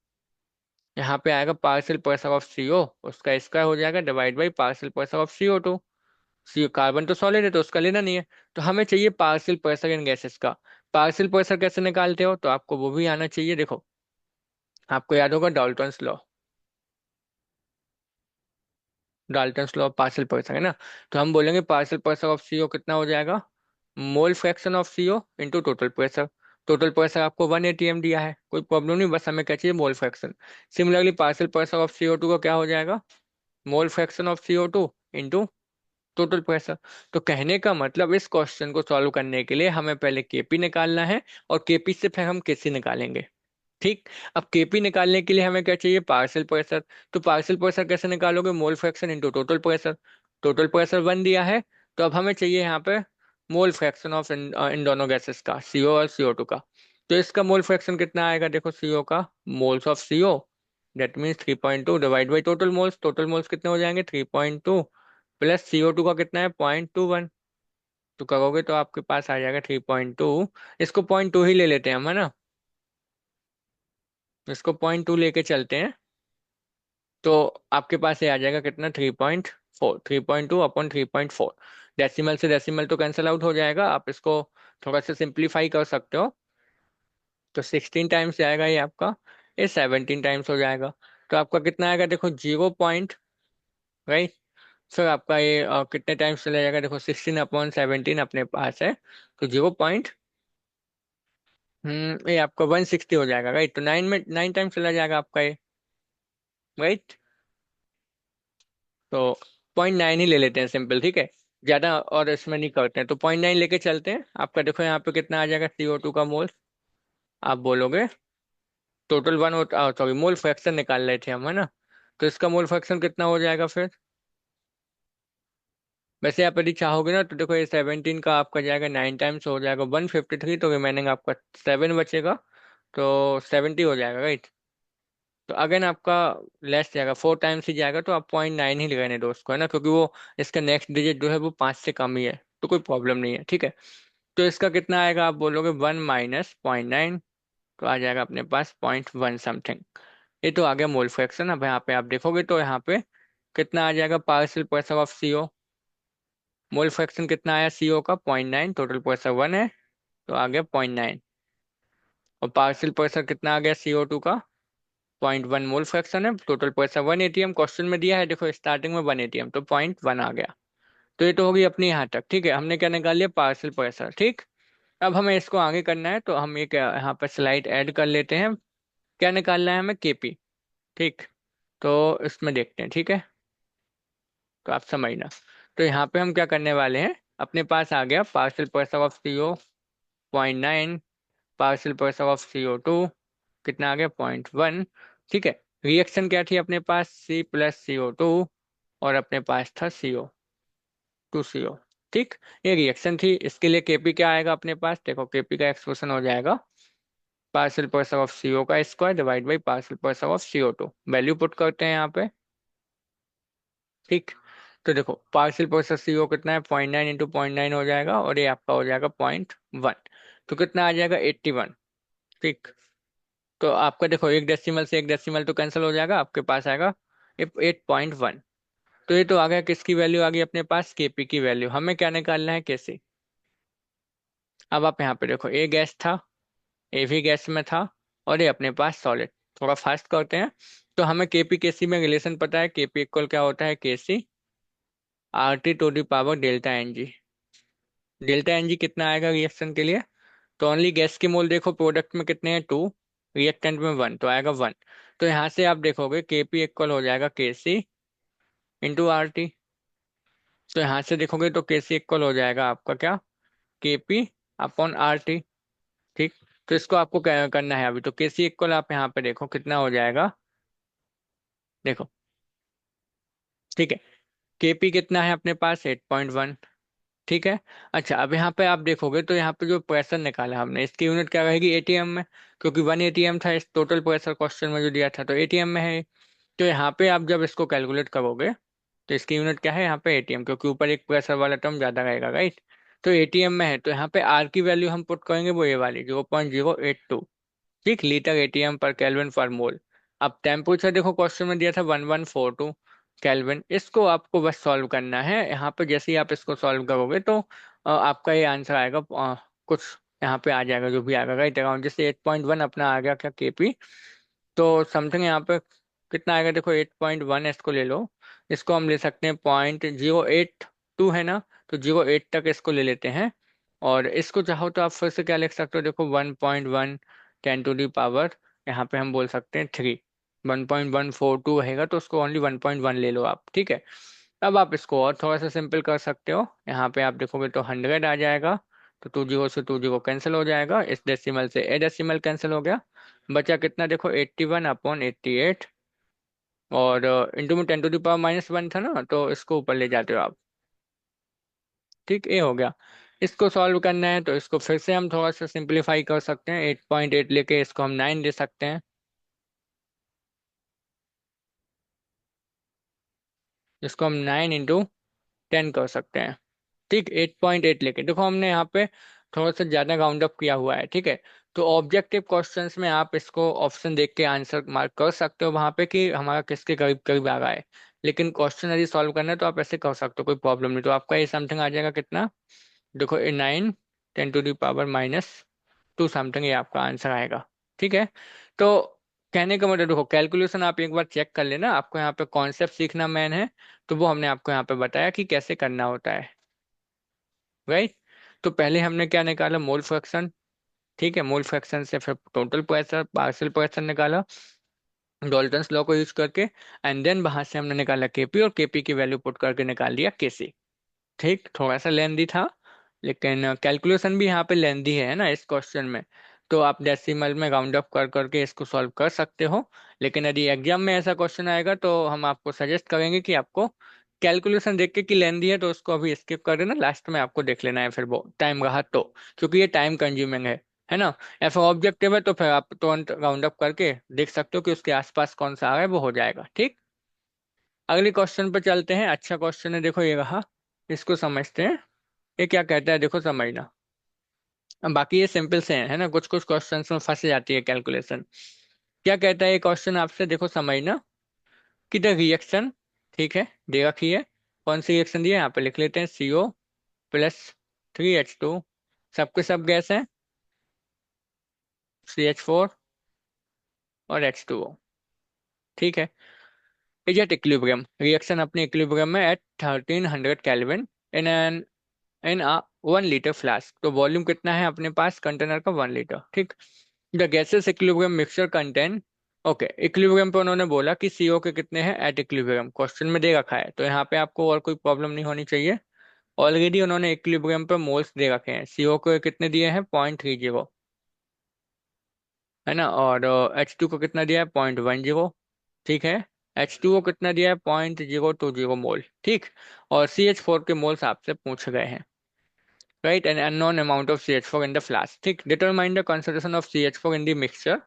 यहाँ पे आएगा पार्शियल प्रेशर ऑफ सीओ, उसका स्क्वायर हो जाएगा divide by partial pressure of CO2। C carbon तो सॉलिड है तो उसका लेना नहीं है, तो हमें चाहिए पार्शियल प्रेशर इन गैसेस का। पार्शियल प्रेशर कैसे निकालते हो, तो आपको वो भी आना चाहिए, देखो आपको याद होगा Dalton's law, Dalton's law of partial pressure है ना। तो हम बोलेंगे पार्शियल प्रेशर ऑफ सीओ कितना हो जाएगा, mole fraction of CO into total pressure. Total pressure आपको 1 atm दिया है, कोई प्रॉब्लम नहीं, बस हमें क्या चाहिए, mole fraction. Similarly partial pressure of CO2 का क्या हो जाएगा, mole fraction of CO2 into total pressure. तो कहने का मतलब इस क्वेश्चन को सॉल्व करने के लिए हमें पहले केपी निकालना है, और केपी से फिर हम केसी निकालेंगे, ठीक। अब केपी निकालने के लिए हमें क्या चाहिए, पार्शियल प्रेशर। तो पार्शियल प्रेशर कैसे निकालोगे, mole fraction into total pressure. Total pressure 1 दिया है, तो अब हमें चाहिए यहाँ पे मोल फ्रैक्शन ऑफ इन दोनों गैसेस का, CO और CO2 का। तो इसका मोल फ्रैक्शन कितना आएगा देखो, CO का, moles of CO, that means 3.2 divide by total moles. Total moles कितने हो जाएंगे, 3.2, प्लस CO2 का कितना है, 0.21। तो करोगे तो आपके पास आ जाएगा 3.2। इसको 0.2 ही ले लेते हैं हम, है ना, इसको 0.2 लेके चलते हैं। तो आपके पास ये आ जाएगा कितना, 3.4, 3.2/3.4। डेसिमल से डेसिमल तो कैंसिल आउट हो जाएगा, आप इसको थोड़ा सा सिंप्लीफाई कर सकते हो। तो 16 टाइम्स जाएगा ये आपका, ये 17 टाइम्स हो जाएगा। तो आपका कितना आएगा देखो, 0 राइट। फिर आपका ये कितने टाइम्स चला जाएगा देखो, 16/17 अपने पास है, तो 0 ये आपका 160 हो जाएगा, राइट। तो 9 में 9 टाइम चला जाएगा आपका ये, राइट। तो 0.9 ही ले लेते हैं सिंपल, ठीक है, ज्यादा और इसमें नहीं करते हैं, तो 0.9 लेके चलते हैं। आपका देखो यहाँ पे कितना आ जाएगा, CO2 का मोल, आप बोलोगे टोटल 1, सॉरी मोल फ्रैक्शन निकाल रहे थे हम, है ना। तो इसका मोल फ्रैक्शन कितना हो जाएगा फिर, वैसे आप यदि चाहोगे ना तो देखो, ये 17 का आपका जाएगा 9 टाइम्स हो जाएगा 153, तो रिमेनिंग आपका 7 बचेगा, तो 70 हो जाएगा, राइट। तो अगेन आपका लेस जाएगा, 4 टाइम्स ही जाएगा, तो आप 0.9 ही रहने दो उसको, है ना, क्योंकि वो इसका नेक्स्ट डिजिट जो है वो 5 से कम ही है, तो कोई प्रॉब्लम नहीं है, ठीक है। तो इसका कितना आएगा, आप बोलोगे 1 माइनस 0.9, तो आ जाएगा अपने पास 0.1 समथिंग। ये तो आ गया मोल फ्रैक्शन। अब यहाँ पे आप देखोगे तो यहाँ पे कितना आ जाएगा, partial pressure of CO, mole fraction कितना आया CO का, 0.9, टोटल प्रेशर 1 है, तो आ गया 0.9। और पार्शियल प्रेशर कितना आ गया CO2 का, 0.1 मोल फ्रैक्शन है, टोटल प्रेशर 1 atm, क्वेश्चन में दिया है देखो स्टार्टिंग में 1 atm, तो 0.1 आ गया। तो ये तो होगी अपनी यहाँ तक, ठीक है, हमने क्या निकाल लिया, पार्शियल प्रेशर, ठीक। अब हमें इसको आगे करना है, तो हम ये क्या यहाँ पर स्लाइड ऐड कर लेते हैं, क्या निकालना है हमें, केपी, ठीक। तो इसमें देखते हैं, ठीक है, तो आप समझना। तो यहाँ पे हम क्या करने वाले हैं, अपने पास आ गया partial pressure of CO 0.9, partial pressure of CO2 कितना आ गया, 0.1, ठीक है। रिएक्शन क्या थी अपने पास, C+CO2, और अपने पास था CO 2CO, ठीक। ये रिएक्शन थी, इसके लिए केपी क्या आएगा अपने पास, देखो केपी का एक्सप्रेशन हो जाएगा पार्शियल प्रेशर ऑफ CO का square divide by partial pressure of CO2, value put करते हैं यहाँ पे, ठीक। तो देखो पार्शियल प्रेशर CO कितना है, 0.9 इंटू 0.9 हो जाएगा, और ये आपका हो जाएगा 0.1। तो कितना आ जाएगा, 81। ठीक। तो आपका देखो एक डेसिमल से एक डेसिमल तो कैंसिल हो जाएगा, आपके पास आएगा 8.1। तो ये तो आ गया, किसकी वैल्यू आ गई अपने पास, KP की वैल्यू। हमें क्या निकालना है, कैसे। अब आप यहाँ पे देखो, ए गैस था, ए भी गैस में था, और ये अपने पास सॉलिड। थोड़ा फास्ट करते हैं। तो हमें KP KC में रिलेशन पता है, KP इक्वल क्या होता है, KC RT to the power delta NG। Delta NG कितना आएगा रिएक्शन के लिए, तो ओनली गैस के मोल देखो, प्रोडक्ट में कितने हैं 2, रिएक्टेंट में 1, तो आएगा 1। तो यहाँ से आप देखोगे KP इक्वल हो जाएगा KC × RT। तो यहाँ से देखोगे तो KC इक्वल हो जाएगा आपका क्या, KP/RT। ठीक। तो इसको आपको क्या करना है अभी, तो KC इक्वल आप यहाँ पे देखो कितना हो जाएगा, देखो। ठीक है, KP कितना है अपने पास, 8.1। ठीक है। अच्छा, अब यहाँ पे आप देखोगे तो यहाँ पे जो प्रेशर निकाला हमने, इसकी यूनिट क्या रहेगी, ATM में, क्योंकि 1 ATM था इस टोटल प्रेशर क्वेश्चन में जो दिया था, तो ATM में है। तो यहाँ पे आप जब इसको कैलकुलेट करोगे तो इसकी यूनिट क्या है यहाँ पे, ATM, क्योंकि ऊपर एक प्रेशर वाला टर्म ज्यादा रहेगा, राइट। तो ATM में है, तो यहाँ पे R की वैल्यू हम पुट करेंगे वो ये वाली 0.082। ठीक, लीटर ATM/केल्विन/मोल। अब टेम्परेचर देखो क्वेश्चन में दिया था 1142 केल्विन। इसको आपको बस सॉल्व करना है, यहाँ पे जैसे ही आप इसको सॉल्व करोगे तो आपका ये आंसर आएगा, कुछ यहाँ पे आ जाएगा जो भी आएगा, राइट अराउंड, जैसे 8.1 अपना आ गया क्या, KP। तो समथिंग यहाँ पे कितना आएगा, देखो 8.1, इसको ले लो। इसको हम ले सकते हैं 0.082 है ना, तो 0.8 तक इसको ले लेते हैं। और इसको चाहो तो आप फिर से क्या लिख सकते हो, देखो 1.1 10 टू दी पावर, यहाँ पे हम बोल सकते हैं 3। 1.142 रहेगा तो उसको ओनली 1.1 ले लो आप, ठीक है। अब आप इसको और थोड़ा सा सिंपल कर सकते हो, यहाँ पे आप देखोगे तो 100 आ जाएगा। तो 2 0 से 2 0 कैंसिल हो जाएगा, इस डेसिमल से ए डेसिमल कैंसिल हो गया। बचा कितना, देखो 81/88। और इंटू में 10 टू दी पावर -1 था ना, तो इसको ऊपर ले जाते हो आप। ठीक, ये हो गया। इसको सॉल्व करना है तो इसको फिर से हम थोड़ा सा सिंप्लीफाई कर सकते हैं, 8.8 लेके इसको हम 9 दे सकते हैं। इसको हम 9 × 10 कर सकते हैं। ठीक, 8.8 लेके देखो हमने यहाँ पे थोड़ा सा ज्यादा राउंड अप किया हुआ है, ठीक है। तो ऑब्जेक्टिव क्वेश्चंस में आप इसको ऑप्शन देख के आंसर मार्क कर सकते हो वहां पे कि हमारा किसके करीब करीब आ रहा है। लेकिन क्वेश्चन यदि सॉल्व करना है तो आप ऐसे कर सकते हो, कोई प्रॉब्लम नहीं। तो आपका ये समथिंग आ जाएगा कितना, देखो ये 9 10 टू दी पावर -2 समथिंग, ये आपका आंसर आएगा। ठीक है। तो कहने का मतलब देखो, कैलकुलेशन आप एक बार चेक कर लेना, आपको यहाँ पे कॉन्सेप्ट सीखना मैन है। तो वो हमने आपको यहाँ पे बताया कि कैसे करना होता है, राइट। तो पहले हमने क्या निकाला, मोल फ्रैक्शन। ठीक है, मोल फ्रैक्शन से फिर टोटल प्रेशर, पार्शियल प्रेशर निकाला डॉल्टन्स लॉ को यूज करके। एंड देन वहां से हमने निकाला KP, और KP की वैल्यू पुट करके निकाल लिया KC। ठीक, थोड़ा सा लेंदी था, लेकिन कैलकुलेशन भी यहाँ पे लेंदी है ना इस क्वेश्चन में। तो आप डेसिमल में राउंड अप कर करके इसको सॉल्व कर सकते हो। लेकिन यदि एग्जाम में ऐसा क्वेश्चन आएगा तो हम आपको सजेस्ट करेंगे कि आपको कैलकुलेशन देख के कि लेंदी है तो उसको अभी स्किप कर देना, लास्ट में आपको देख लेना है फिर वो टाइम रहा तो, क्योंकि ये टाइम कंज्यूमिंग है ना। या फिर ऑब्जेक्टिव है तो फिर आप तुरंत राउंड अप करके देख सकते हो कि उसके आसपास कौन सा आ रहा है, वो हो जाएगा। ठीक, अगले क्वेश्चन पर चलते हैं। अच्छा क्वेश्चन है, देखो ये रहा, इसको समझते हैं। ये क्या कहता है, देखो समझना। अब बाकी ये सिंपल से है ना, कुछ कुछ क्वेश्चंस में फंस जाती है कैलकुलेशन। क्या कहता है ये क्वेश्चन आपसे, देखो समझना कि द रिएक्शन, ठीक है, दे रखी है। कौन सी रिएक्शन दी है, यहाँ पे लिख लेते हैं, CO+3H2, सबके सब गैस हैं, CH4 और H2O। ठीक है, इज एट इक्विलिब्रियम, रिएक्शन अपने इक्विलिब्रियम में at 1300 kelvin in an in a 1 litre flask. तो वॉल्यूम कितना है अपने पास कंटेनर का, 1 लीटर। ठीक, the gases equilibrium mixture contain, okay, equilibrium पे उन्होंने बोला कि CO के कितने हैं एट इक्विलिब्रियम, क्वेश्चन में दे रखा है, तो यहाँ पे आपको और कोई प्रॉब्लम नहीं होनी चाहिए। ऑलरेडी उन्होंने इक्विलिब्रियम पे मोल्स दे रखे हैं, CO को कितने दिए हैं, 0.30, है ना। और H2 को कितना दिया है, 0.10। ठीक है, H2O कितना दिया है, 0.020 मोल। ठीक, और CH4 के मोल्स आपसे पूछ गए हैं, right. An unknown amount of CH4 in the flask. ठीक, determine the concentration of CH4 in the mixture,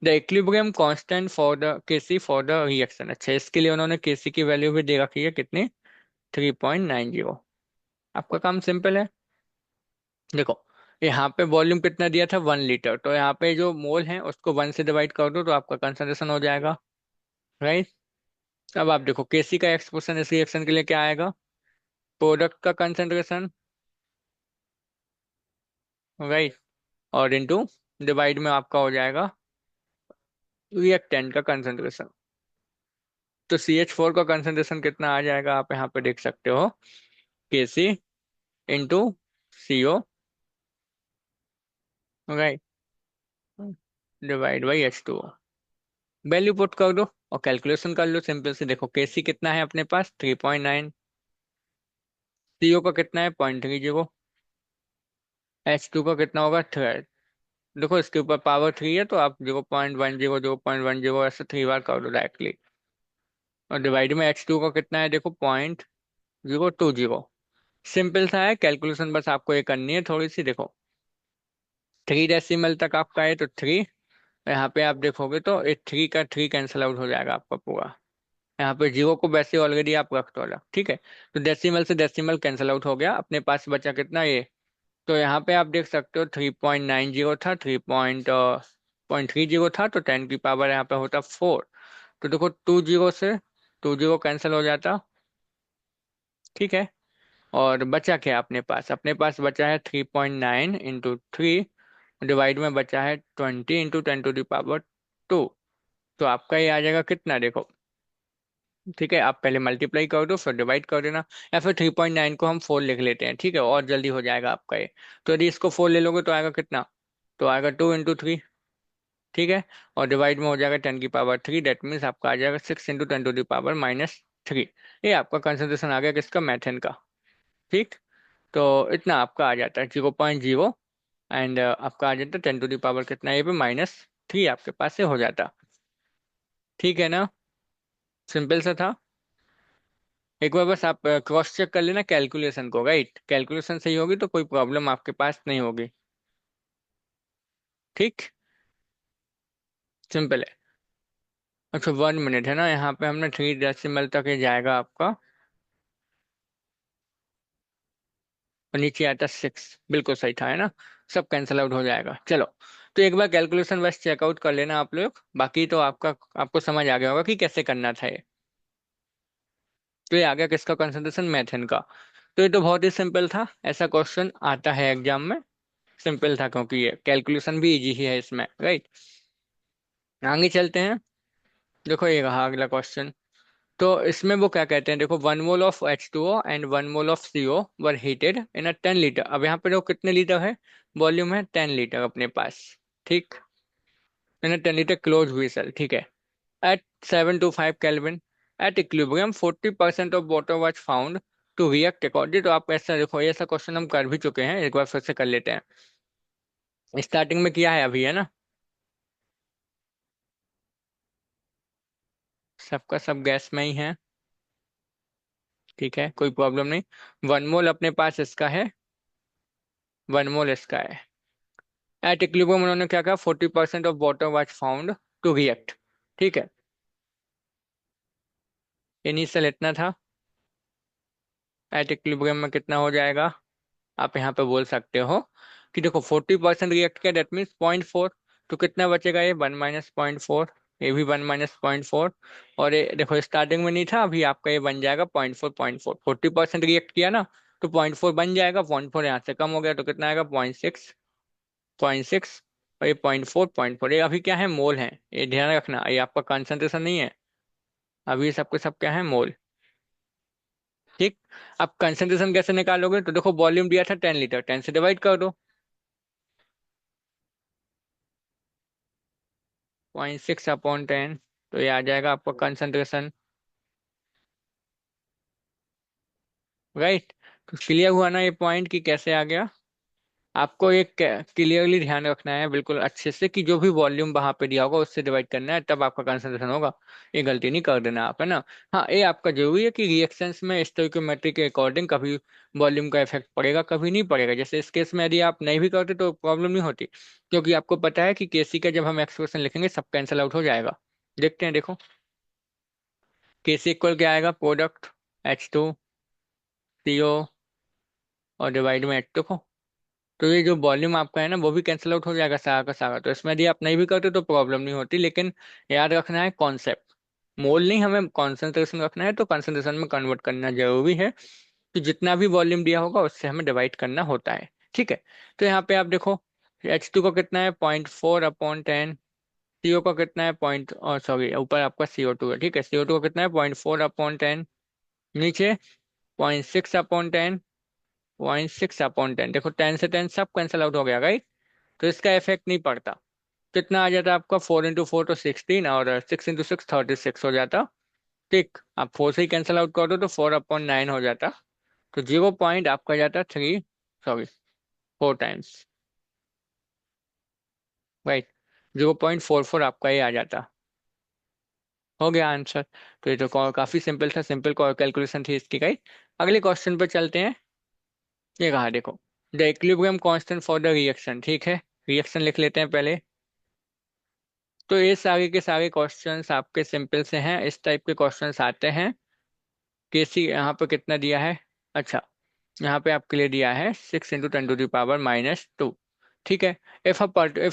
the equilibrium constant for the KC for the reaction. अच्छा, इसके लिए उन्होंने KC की वैल्यू भी दे रखी है, कितनी, 3.90। आपका काम सिंपल है। देखो, यहाँ पे वॉल्यूम कितना दिया था, 1 लीटर, तो यहाँ पे जो मोल है उसको 1 से डिवाइड कर दो तो आपका कंसंट्रेशन हो जाएगा। राइट। अब आप देखो केसी का एक्सप्रेशन इस रिएक्शन के लिए क्या आएगा, प्रोडक्ट का कंसंट्रेशन। राइट। और इनटू डिवाइड में आपका हो जाएगा रिएक्टेंट का कंसंट्रेशन। तो CH4 का कंसंट्रेशन कितना आ जाएगा, आप यहाँ पे देख सकते हो, KC into CO। Right. Divide by H2O। Value put कर दो और कैलकुलेशन कर लो सिंपल से। देखो केसी कितना है अपने पास, 3.9। CO का कितना है, 0.30। H2 का कितना होगा, 3। देखो इसके ऊपर पावर 3 है तो आप 0.10 0.10 ऐसे 3 बार कर दो डायरेक्टली। और डिवाइड में H2 का कितना है, देखो 0.020। सिंपल सा है कैलकुलेशन, बस आपको ये करनी है थोड़ी सी। देखो 3 डेसिमल तक आपका है तो 3, यहाँ पे आप देखोगे तो ये 3 का 3 कैंसिल आउट हो जाएगा आपका पूरा। यहाँ पे जीरो को वैसे ऑलरेडी आप रख दो अलग, ठीक है। तो डेसिमल से डेसिमल कैंसिल आउट हो गया, अपने पास बचा कितना ये। तो यहाँ पे आप देख सकते हो 3.90 था, 3.30 था, तो 10 की पावर यहाँ पे होता 4। तो देखो 2 जीरो से 2 जीरो कैंसिल हो जाता, ठीक है। और बचा क्या अपने पास, अपने पास बचा है 3.9 इंटू 3, डिवाइड में बचा है 20 इंटू 10 टू द पावर 2। तो आपका ये आ जाएगा कितना, देखो, ठीक है। आप पहले मल्टीप्लाई कर दो फिर डिवाइड कर देना, या फिर 3.9 को हम 4 लिख लेते हैं, ठीक है, और जल्दी हो जाएगा आपका ये। तो यदि इसको 4 ले लोगे तो आएगा कितना, तो आएगा 2 इंटू 3, ठीक है। और डिवाइड में हो जाएगा 10 की पावर 3, दैट मीन्स आपका आ जाएगा 6 इंटू 10 टू द पावर -3। ये आपका कंसंट्रेशन आ गया किसका, मैथेन का। ठीक। तो इतना आपका आ जाता है 0.0, एंड आपका आ जाता है 10 टू द पावर कितना, ये पे -3 आपके पास से हो जाता। ठीक है ना, सिंपल सा था। एक बार बस आप क्रॉस चेक कर लेना कैलकुलेशन को। राइट, कैलकुलेशन सही होगी तो कोई प्रॉब्लम आपके पास नहीं होगी। ठीक, सिंपल है। अच्छा 1 मिनट है ना, यहाँ पे हमने 3 डेसिमल तक ये जाएगा आपका, और नीचे आता 6। बिल्कुल सही था, है ना। सब कैंसिल आउट हो जाएगा। चलो, तो एक बार कैलकुलेशन बस चेकआउट कर लेना आप लोग, बाकी तो आपको समझ आ गया होगा कि कैसे करना था ये। तो ये आ गया किसका कंसंट्रेशन, मैथेन का। तो ये तो बहुत ही सिंपल था, ऐसा क्वेश्चन आता है एग्जाम में। सिंपल था क्योंकि ये कैलकुलेशन भी इजी ही है इसमें। राइट, आगे चलते हैं। देखो ये रहा अगला क्वेश्चन। तो इसमें वो क्या कहते हैं, देखो 1 mole of H2O and 1 mole of CO were heated in a 10 litre. अब यहाँ पे देखो कितने लीटर है, वॉल्यूम है 10 लीटर अपने पास। ठीक, in a 10 litre close vessel, ठीक है। At 725 kelvin, at equilibrium 40% of water was found to react according. तो आप ऐसा देखो, ये ऐसा क्वेश्चन हम कर भी चुके हैं, एक बार फिर से कर लेते हैं। स्टार्टिंग में किया है अभी, है ना, सबका सब गैस में ही है, ठीक है, कोई प्रॉब्लम नहीं। 1 मोल अपने पास इसका है, 1 मोल इसका है। एट इक्विलिब्रियम उन्होंने क्या कहा, 40% of water was found to react, ठीक है। इनिशियल इतना था, एट इक्विलिब्रियम में कितना हो जाएगा, आप यहाँ पे बोल सकते हो कि देखो 40% रिएक्ट किया, दैट मीन्स 0.4। तो कितना बचेगा, ये 1 - 0.4, ये भी 1 - 0.4। और ये देखो स्टार्टिंग में नहीं था, अभी आपका ये बन जाएगा 0.4। 40% रिएक्ट किया ना, तो 0.4 बन जाएगा, 0.4 यहाँ से कम हो गया तो कितना आएगा, 0.6। 0.6 और ये 0.4। ये अभी क्या है, मोल है, ये ध्यान रखना, ये आपका कंसंट्रेशन नहीं है, अभी ये सबके सब क्या है, मोल। ठीक। अब कंसंट्रेशन कैसे निकालोगे, तो देखो वॉल्यूम दिया था 10 लीटर, 10 से डिवाइड कर दो। 0.6/10, तो ये आ जाएगा आपका कंसंट्रेशन। राइट। तो क्लियर हुआ ना ये पॉइंट कि कैसे आ गया। आपको ये क्लियरली ध्यान रखना है बिल्कुल अच्छे से कि जो भी वॉल्यूम वहां पे दिया होगा उससे डिवाइड करना है, तब आपका कंसंट्रेशन होगा। ये गलती नहीं कर देना आप, है ना। हाँ, ये आपका जरूरी है कि रिएक्शंस में स्टोइकियोमेट्री के अकॉर्डिंग कभी वॉल्यूम का इफेक्ट पड़ेगा, कभी नहीं पड़ेगा। जैसे इस केस में यदि आप नहीं भी करते तो प्रॉब्लम नहीं होती, क्योंकि आपको पता है कि केसी का जब हम एक्सप्रेशन लिखेंगे सब कैंसिल आउट हो जाएगा। देखते हैं, देखो केसी इक्वल क्या आएगा, प्रोडक्ट H2 CO और डिवाइड में H2 को। तो ये जो वॉल्यूम आपका है ना वो भी कैंसिल आउट हो जाएगा सारा का सारा। तो इसमें यदि आप नहीं भी करते तो प्रॉब्लम नहीं होती, लेकिन याद रखना है कॉन्सेप्ट। मोल नहीं, हमें कॉन्सेंट्रेशन रखना है, तो कॉन्सेंट्रेशन में कन्वर्ट करना जरूरी है। तो जितना भी वॉल्यूम दिया होगा उससे हमें डिवाइड करना होता है। ठीक है। तो यहाँ पे आप देखो H2 का कितना है 0.4/10। CO का कितना है पॉइंट, सॉरी ऊपर आपका CO2 है। ठीक है, CO2 का कितना है 0.4/10। नीचे 0.6/10। 0.6/10, देखो 10 से 10 सब कैंसिल आउट हो गया राइट। तो इसका इफेक्ट नहीं पड़ता। कितना आ जाता है आपका 4 × 4 तो 16, और 6 × 6 36 हो जाता। ठीक, आप 4 से ही कैंसिल आउट कर दो तो 4/9 हो जाता। तो 0 पॉइंट आपका जाता 3, सॉरी 4 टाइम्स, राइट। 0.44 आपका ये आ जाता। हो गया आंसर। तो ये तो काफी सिंपल था, सिंपल कैलकुलेशन थी इसकी, राइट। अगले क्वेश्चन पर चलते हैं। ये कहा देखो, the equilibrium constant for the reaction. ठीक है, रिएक्शन लिख लेते हैं पहले। तो ये सारे के सारे क्वेश्चंस आपके सिंपल से हैं, इस टाइप के क्वेश्चंस आते हैं। केसी यहाँ पे कितना दिया है, अच्छा यहाँ पे आपके लिए दिया है 6 × 10⁻²। ठीक है। If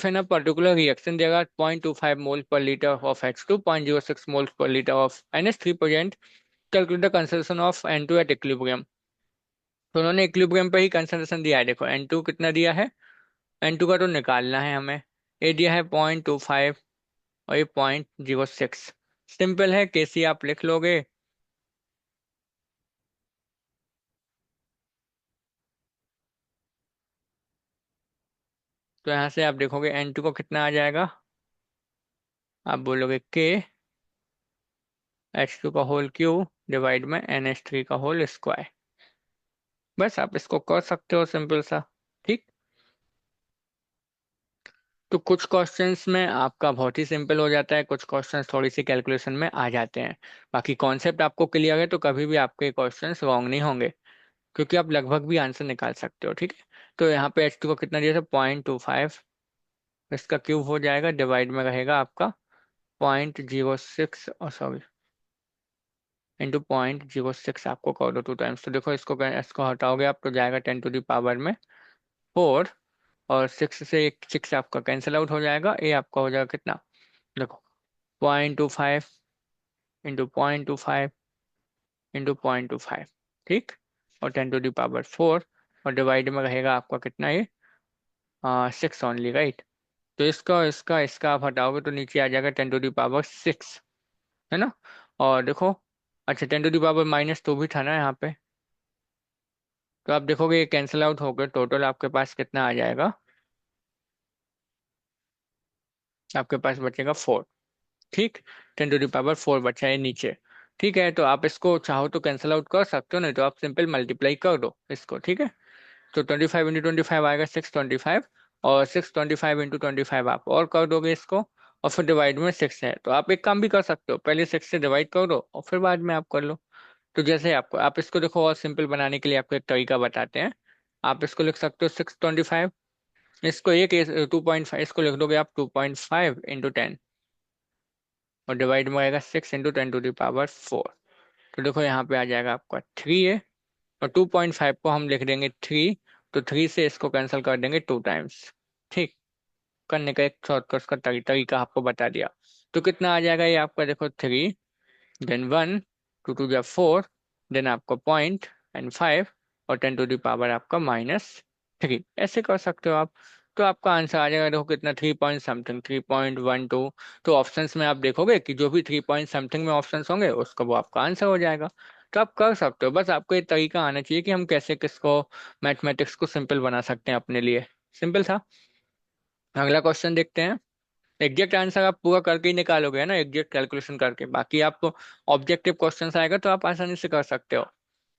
in a particular reaction देगा 0.25 मोल पर लीटर ऑफ H2, 0.06 मोल पर litre of NH3 present, calculate the concentration of N2 at equilibrium. तो उन्होंने इक्विलिब्रियम पे ही कंसंट्रेशन दिया है। देखो N2 कितना दिया है, N2 का तो निकालना है हमें। ए दिया है 0.25 और ये 0.06। सिंपल है, केसी आप लिख लोगे। तो यहाँ से आप देखोगे N2 को कितना आ जाएगा, आप बोलोगे H2 का होल क्यूब डिवाइड में NH3 का होल स्क्वायर। बस आप इसको कर सकते हो सिंपल सा। ठीक। तो कुछ क्वेश्चंस में आपका बहुत ही सिंपल हो जाता है, कुछ क्वेश्चंस थोड़ी सी कैलकुलेशन में आ जाते हैं। बाकी कॉन्सेप्ट आपको क्लियर है तो कभी भी आपके क्वेश्चंस रॉन्ग नहीं होंगे, क्योंकि आप लगभग भी आंसर निकाल सकते हो। ठीक है। तो यहाँ पे H2 को कितना दिया था 0.25, इसका क्यूब हो जाएगा, डिवाइड में रहेगा आपका 0.06, सॉरी इंटू 0.06 आपको कर दो 2 टाइम्स। तो देखो इसको हटाओगे आप तो जाएगा 10⁻⁴ और 6 से एक 6 आपका कैंसिल आउट हो जाएगा। ये आपका हो जाएगा कितना, देखो 0.25 इंटू 0.25 इंटू 0.25। ठीक। और 10⁻⁴, और डिवाइड में रहेगा आपका कितना ये 6 ओनली, राइट। तो इसका इसका इसका आप हटाओगे तो नीचे आ जाएगा 10⁻⁶, है ना। और देखो, अच्छा 10⁻⁻² भी था ना यहाँ पे। तो आप देखोगे ये कैंसिल आउट हो गए, टोटल आपके पास कितना आ जाएगा, आपके पास बचेगा 4। ठीक। 10⁻⁴ बचा है नीचे। ठीक है, तो आप इसको चाहो तो कैंसिल आउट कर सकते हो, नहीं तो आप सिंपल मल्टीप्लाई कर दो इसको। ठीक है। तो 25 × 25 आएगा 625, और 625 × 25 आप और कर दोगे इसको, और फिर डिवाइड में 6 है। तो आप एक काम भी कर सकते हो, पहले 6 से डिवाइड कर दो और फिर बाद में आप कर लो। तो जैसे आपको, आप इसको देखो और सिंपल बनाने के लिए आपको एक तरीका बताते हैं। आप इसको लिख सकते हो 625, इसको एक 2.5, इसको लिख दोगे आप 2.5 × 10, और डिवाइड में आएगा 6 × 10⁻⁴। तो देखो यहाँ पे आ जाएगा आपका 3 है, और 2.5 को हम लिख देंगे 3। तो 3 से इसको कैंसिल कर देंगे 2 टाइम्स। ठीक। करने का एक शॉर्टकट का तरीका आपको बता दिया। तो कितना आ जाएगा ये आपका, देखो 3, देन 1, 2 × 2 = 4, देन आपका 0.5, और 10⁻⁻ आपका -3। ऐसे कर सकते हो आप। तो आपका आंसर आ जाएगा, देखो कितना 3 पॉइंट समथिंग, 3.12। तो ऑप्शंस में आप देखोगे कि जो भी 3 पॉइंट समथिंग में ऑप्शंस होंगे उसका वो आपका आंसर हो जाएगा। तो आप कर सकते हो, बस आपको ये तरीका आना चाहिए कि हम कैसे किसको, मैथमेटिक्स को सिंपल बना सकते हैं अपने लिए। सिंपल था। अगला क्वेश्चन देखते हैं। एग्जैक्ट आंसर आप पूरा करके ही निकालोगे, है ना, एग्जैक्ट कैलकुलेशन करके। बाकी आपको ऑब्जेक्टिव क्वेश्चंस आएगा तो आप आसानी से कर सकते हो।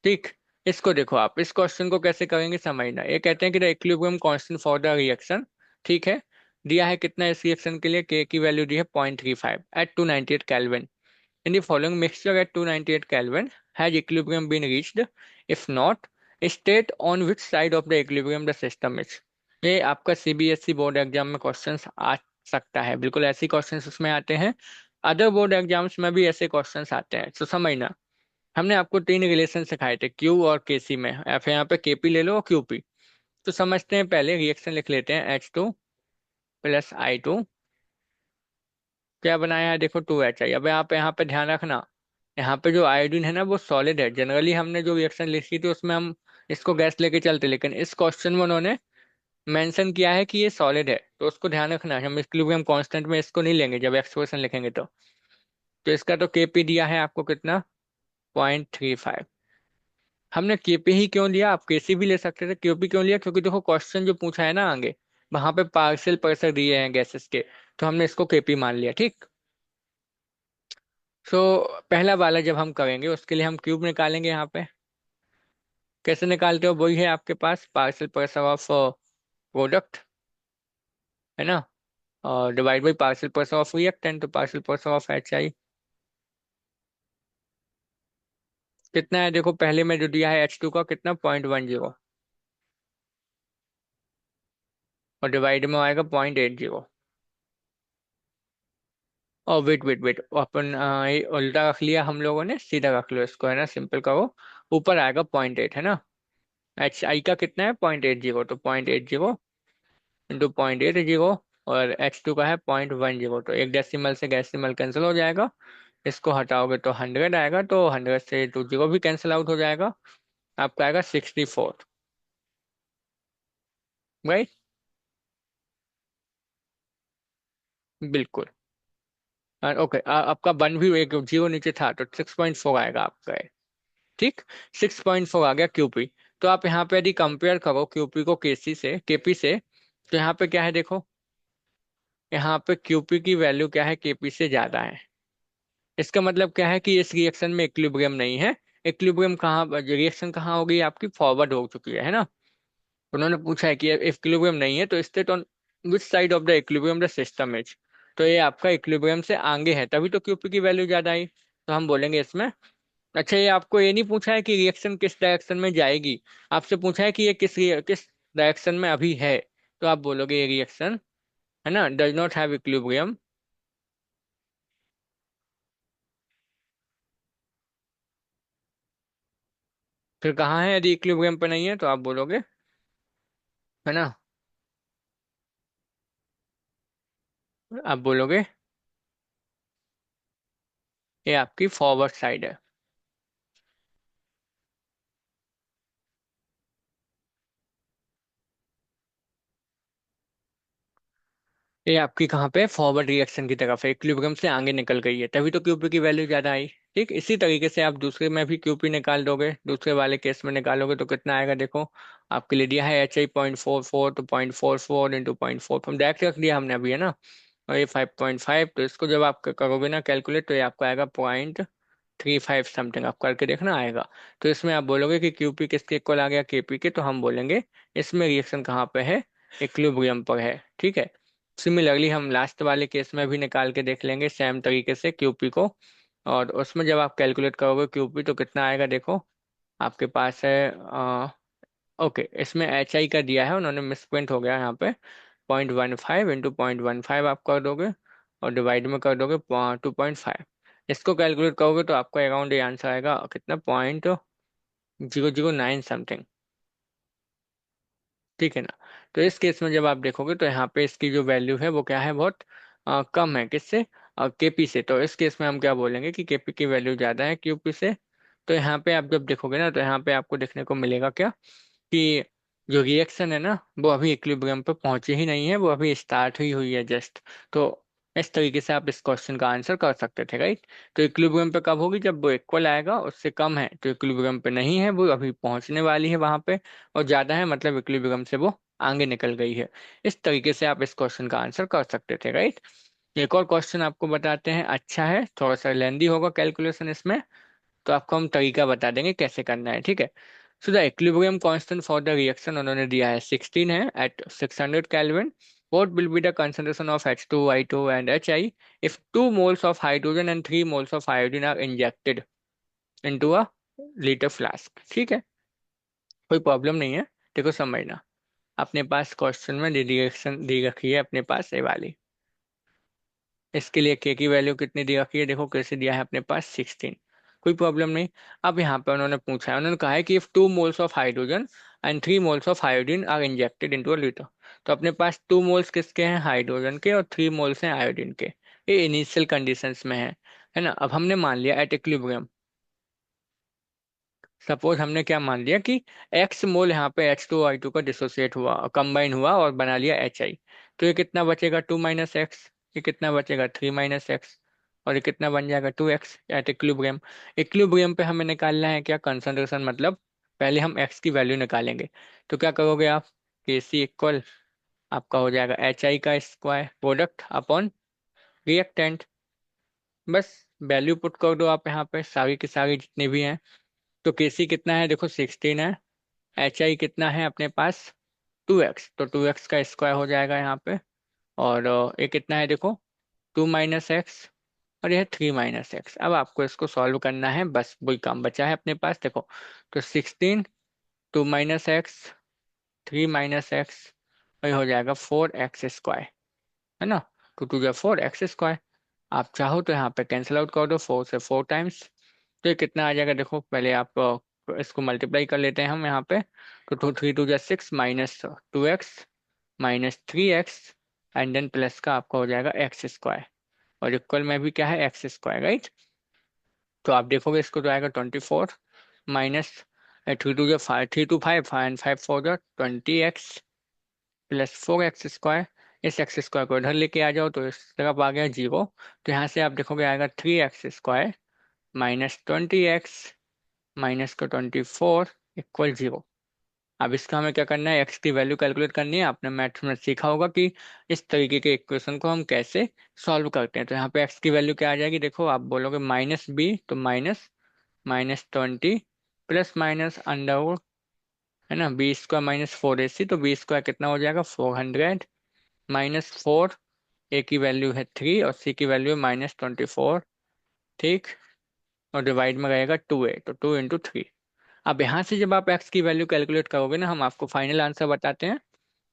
ठीक। इसको देखो, आप इस क्वेश्चन को कैसे करेंगे समझना। ये कहते हैं कि the equilibrium constant for the reaction. ठीक है। दिया है कितना इस रिएक्शन के लिए, के की वैल्यू दी है 0.35 at 298 kelvin. In the following mixture at 298 kelvin has equilibrium been reached, if not state on which side of the equilibrium the system is. ये आपका CBSE बोर्ड एग्जाम में क्वेश्चंस आ सकता है, बिल्कुल ऐसे क्वेश्चंस उसमें आते हैं। अदर बोर्ड एग्जाम्स में भी ऐसे क्वेश्चंस आते हैं, तो समझना। हमने आपको तीन रिलेशन सिखाए थे, क्यू और केसी में, या फिर यहाँ पे केपी ले लो और क्यूपी। तो समझते हैं, पहले रिएक्शन लिख लेते हैं, H2 + I2। क्या बनाया है देखो, 2Hi। अब आप यहाँ पे ध्यान रखना, यहाँ पे जो आयोडीन है ना वो सॉलिड है। जनरली हमने जो रिएक्शन लिखी थी उसमें हम इसको गैस लेके चलते, लेकिन इस क्वेश्चन में उन्होंने मेंशन किया है कि ये सॉलिड है, तो उसको ध्यान रखना। हम इक्विलिब्रियम कांस्टेंट में इसको नहीं लेंगे जब एक्सप्रेशन लिखेंगे तो इसका तो केपी दिया है आपको कितना, 0.35। हमने केपी ही क्यों लिया, आप केसी भी ले सकते थे, केपी क्यों लिया, क्योंकि देखो क्वेश्चन जो पूछा है ना आगे, वहां पे पार्शियल प्रेशर दिए हैं गैसेस के, तो हमने इसको केपी मान लिया, ठीक। सो पहला वाला जब हम करेंगे उसके लिए हम क्यूब निकालेंगे यहाँ पे। कैसे निकालते हो, वही है आपके पास, पार्शियल प्रेशर ऑफ प्रोडक्ट, है ना, और divide by partial pressure of reactant, तो पार्शियल प्रेशर ऑफ HI कितना है देखो, पहले में जो दिया है H2 का कितना, 0.10, और डिवाइड में आएगा 0.80। और वेट वेट वेट, अपन ये उल्टा रख लिया हम लोगों ने, सीधा रख लो इसको, है ना, सिंपल करो। ऊपर आएगा 0.8, है ना। HI का कितना है, 0.80, तो 0.80 इंटू 0.80, और H2 का है 0.10, तो एक डेसिमल से डेसिमल कैंसिल हो जाएगा। इसको हटाओगे तो 100 आएगा, तो 100 से 2 जीरो भी कैंसिल आउट हो जाएगा, आपका आएगा 64। राइट, बिल्कुल। ओके, आपका वन भी एक जीरो नीचे था, तो 6.4 आएगा आपका, ठीक। 6.4 आ गया क्यूपी। तो आप यहाँ पे यदि कंपेयर करो क्यूपी को केपी से, तो यहाँ पे क्या है देखो, यहाँ पे क्यूपी की वैल्यू क्या है, केपी से ज्यादा है। इसका मतलब क्या है कि इस रिएक्शन में इक्विलिब्रियम नहीं है। इक्विलिब्रियम कहाँ, रिएक्शन कहाँ हो गई आपकी, फॉरवर्ड हो चुकी है ना। उन्होंने पूछा है कि इक्विलिब्रियम नहीं है तो state on which side of the equilibrium the system is. तो ये आपका इक्विलिब्रियम से आगे है, तभी तो क्यूपी की वैल्यू ज्यादा आई, तो हम बोलेंगे इसमें। अच्छा, ये आपको ये नहीं पूछा है कि रिएक्शन किस डायरेक्शन में जाएगी, आपसे पूछा है कि ये किस डायरेक्शन में अभी है, तो आप बोलोगे ये रिएक्शन, है ना, डज नॉट हैव इक्विलिब्रियम। फिर कहाँ है, यदि इक्विलिब्रियम पे नहीं है तो आप बोलोगे, है ना, आप बोलोगे ये आपकी फॉरवर्ड साइड है। ये आपकी कहाँ पे, फॉरवर्ड रिएक्शन की तरफ है, इक्विलिब्रियम से आगे निकल गई है, तभी तो क्यूपी की वैल्यू ज्यादा आई। ठीक, इसी तरीके से आप दूसरे में भी क्यूपी निकाल दोगे, दूसरे वाले केस में निकालोगे तो कितना आएगा देखो। आपके लिए दिया है HI 0.44, तो 0.44 इंटू 0.4 हम डायरेक्ट रख दिया हमने अभी, है ना। और ये 5.5, तो इसको जब आप करोगे ना कैलकुलेट, तो ये आपको आएगा 0.35 समथिंग, आप करके देखना आएगा। तो इसमें आप बोलोगे कि क्यूपी किसके इक्वल आ गया, केपी के, तो हम बोलेंगे इसमें रिएक्शन कहाँ पे है, इक्विलिब्रियम पर है, ठीक है। सिमिलरली हम लास्ट वाले केस में भी निकाल के देख लेंगे सेम तरीके से क्यूपी को, और उसमें जब आप कैलकुलेट करोगे क्यूपी तो कितना आएगा देखो, आपके पास है ओके, इसमें HI का दिया है, उन्होंने मिसप्रिंट हो गया यहाँ पे, 0.15 इंटू 0.15 आप कर दोगे, और डिवाइड में कर दोगे 2.5। इसको कैलकुलेट करोगे तो आपका अराउंड ये आंसर आएगा कितना, 0.009 समथिंग, ठीक है ना। तो इस केस में जब आप देखोगे तो यहाँ पे इसकी जो वैल्यू है वो क्या है, बहुत कम है, किससे, केपी से। तो इस केस में हम क्या बोलेंगे कि केपी की वैल्यू ज्यादा है क्यूपी से। तो यहाँ पे आप जब देखोगे ना, तो यहाँ पे आपको देखने को मिलेगा क्या, कि जो रिएक्शन है ना वो अभी इक्विलिब्रियम पे पहुंची ही नहीं है, वो अभी स्टार्ट ही हुई है जस्ट। तो इस तरीके से आप इस क्वेश्चन का आंसर कर सकते थे, राइट। तो इक्विलिब्रियम पे कब होगी, जब वो इक्वल आएगा, उससे कम है तो इक्विलिब्रियम पे नहीं है, वो अभी पहुंचने वाली है वहां पे, और ज्यादा है मतलब इक्विलिब्रियम से वो आगे निकल गई है। इस तरीके से आप इस क्वेश्चन का आंसर कर सकते थे, राइट। एक और क्वेश्चन आपको बताते हैं, अच्छा है, थोड़ा सा लेंदी होगा कैलकुलेशन इसमें, तो आपको हम तरीका बता देंगे कैसे करना है, ठीक है। So the equilibrium constant for the reaction उन्होंने दिया है 16 है at 600 kelvin. What will be the concentration of H2, I2 and HI if 2 moles of hydrogen and 3 moles of iodine are injected into a liter flask, ठीक है, कोई problem नहीं है। देखो समझना, अपने पास क्वेश्चन में रिएक्शन दी रखी है अपने पास ये वाली, इसके लिए के की वैल्यू कितनी दी रखी है देखो, कैसे दिया है अपने पास 16। कोई प्रॉब्लम नहीं। अब यहाँ पे उन्होंने पूछा है, उन्होंने कहा है कि if 2 moles of hydrogen and 3 moles of iodine are injected into a litre. तो अपने पास 2 मोल्स किसके हैं, हाइड्रोजन के, और 3 मोल्स हैं आयोडीन के। ये इनिशियल कंडीशंस में है ना। अब हमने मान लिया एट इक्विलिब्रियम, सपोज हमने क्या मान लिया कि एक्स मोल यहाँ पे H2O का डिसोसिएट हुआ, कंबाइन हुआ और बना लिया HI। तो ये कितना बचेगा, 2 - x। ये कितना बचेगा, 3 - x। और ये कितना बन जाएगा, 2x एट इक्विलिब्रियम। इक्विलिब्रियम पे हमें निकालना है क्या, कंसंट्रेशन, मतलब पहले हम x की वैल्यू निकालेंगे। तो क्या करोगे आप, Kc इक्वल आपका हो जाएगा HI का स्क्वायर प्रोडक्ट अपॉन रिएक्टेंट। बस वैल्यू पुट कर दो आप यहाँ पे सारी की सारी जितनी भी हैं। तो Kc कितना है, देखो 16 है। HI कितना है अपने पास, 2x, तो 2x का स्क्वायर हो जाएगा यहाँ पे। और ये कितना है देखो, 2 - x, और यह 3 - x। अब आपको इसको सॉल्व करना है, बस वही काम बचा है अपने पास, देखो। तो 16, 2 - x, 3 - x, वही हो जाएगा 4x स्क्वायर, है ना। 2 × 4 x स्क्वायर। आप चाहो तो यहाँ पे कैंसिल आउट कर दो, 4 से 4 टाइम्स। तो ये कितना आ जाएगा, देखो पहले आप इसको मल्टीप्लाई कर लेते हैं हम यहाँ पे। तो 2 × 3 = 6 -2x -3x, and then plus का आपका हो जाएगा x स्क्वायर। और इक्वल में भी क्या है, x स्क्वायर, राइट। तो आप देखोगे इसको तो आएगा 24 minus 3 × 2 = 5, 3 × 2 = 5, 5 × 5 = 20x plus 4x square. इस एक्स स्क्वायर को इधर लेके आ जाओ तो इस तरफ आ गया 0। तो यहाँ से आप देखोगे आएगा 3x स्क्वायर -20x -24 इक्वल 0। अब इसका हमें क्या करना है, एक्स की वैल्यू कैलकुलेट करनी है। आपने मैथ्स में सीखा होगा कि इस तरीके के इक्वेशन को हम कैसे सॉल्व करते हैं। तो यहाँ पे एक्स की वैल्यू क्या आ जाएगी, देखो आप बोलोगे -b, तो माइनस -20 प्लस माइनस अंडर, है ना, b² -4ac। तो b² कितना हो जाएगा, 400 -4। ए की वैल्यू है 3 और सी की वैल्यू है -24, ठीक। और डिवाइड में रहेगा 2a, तो 2 × 3। अब यहाँ से जब आप एक्स की वैल्यू कैलकुलेट करोगे ना, हम आपको फाइनल आंसर बताते हैं।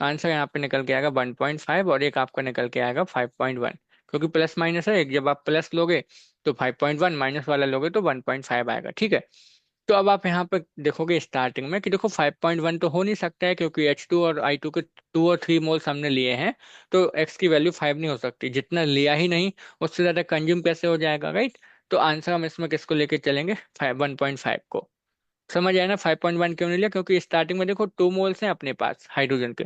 आंसर यहाँ पे निकल के आएगा 1.5, और एक आपका निकल के आएगा 5.1। क्योंकि प्लस माइनस है, एक जब आप प्लस लोगे तो 5.1, माइनस वाला लोगे तो 1.5 आएगा, ठीक है। तो अब आप यहाँ पे देखोगे स्टार्टिंग में कि देखो 5.1 तो हो नहीं सकता है, क्योंकि H2 और I2 के 2 और 3 मोल्स हमने लिए हैं। तो x की वैल्यू 5 नहीं हो सकती, जितना लिया ही नहीं उससे ज़्यादा कंज्यूम कैसे हो जाएगा, राइट। तो आंसर हम इसमें किसको लेके चलेंगे, 1.5 को। समझ आया ना, 5.1 क्यों नहीं लिया, क्योंकि स्टार्टिंग में देखो 2 मोल्स हैं अपने पास हाइड्रोजन के।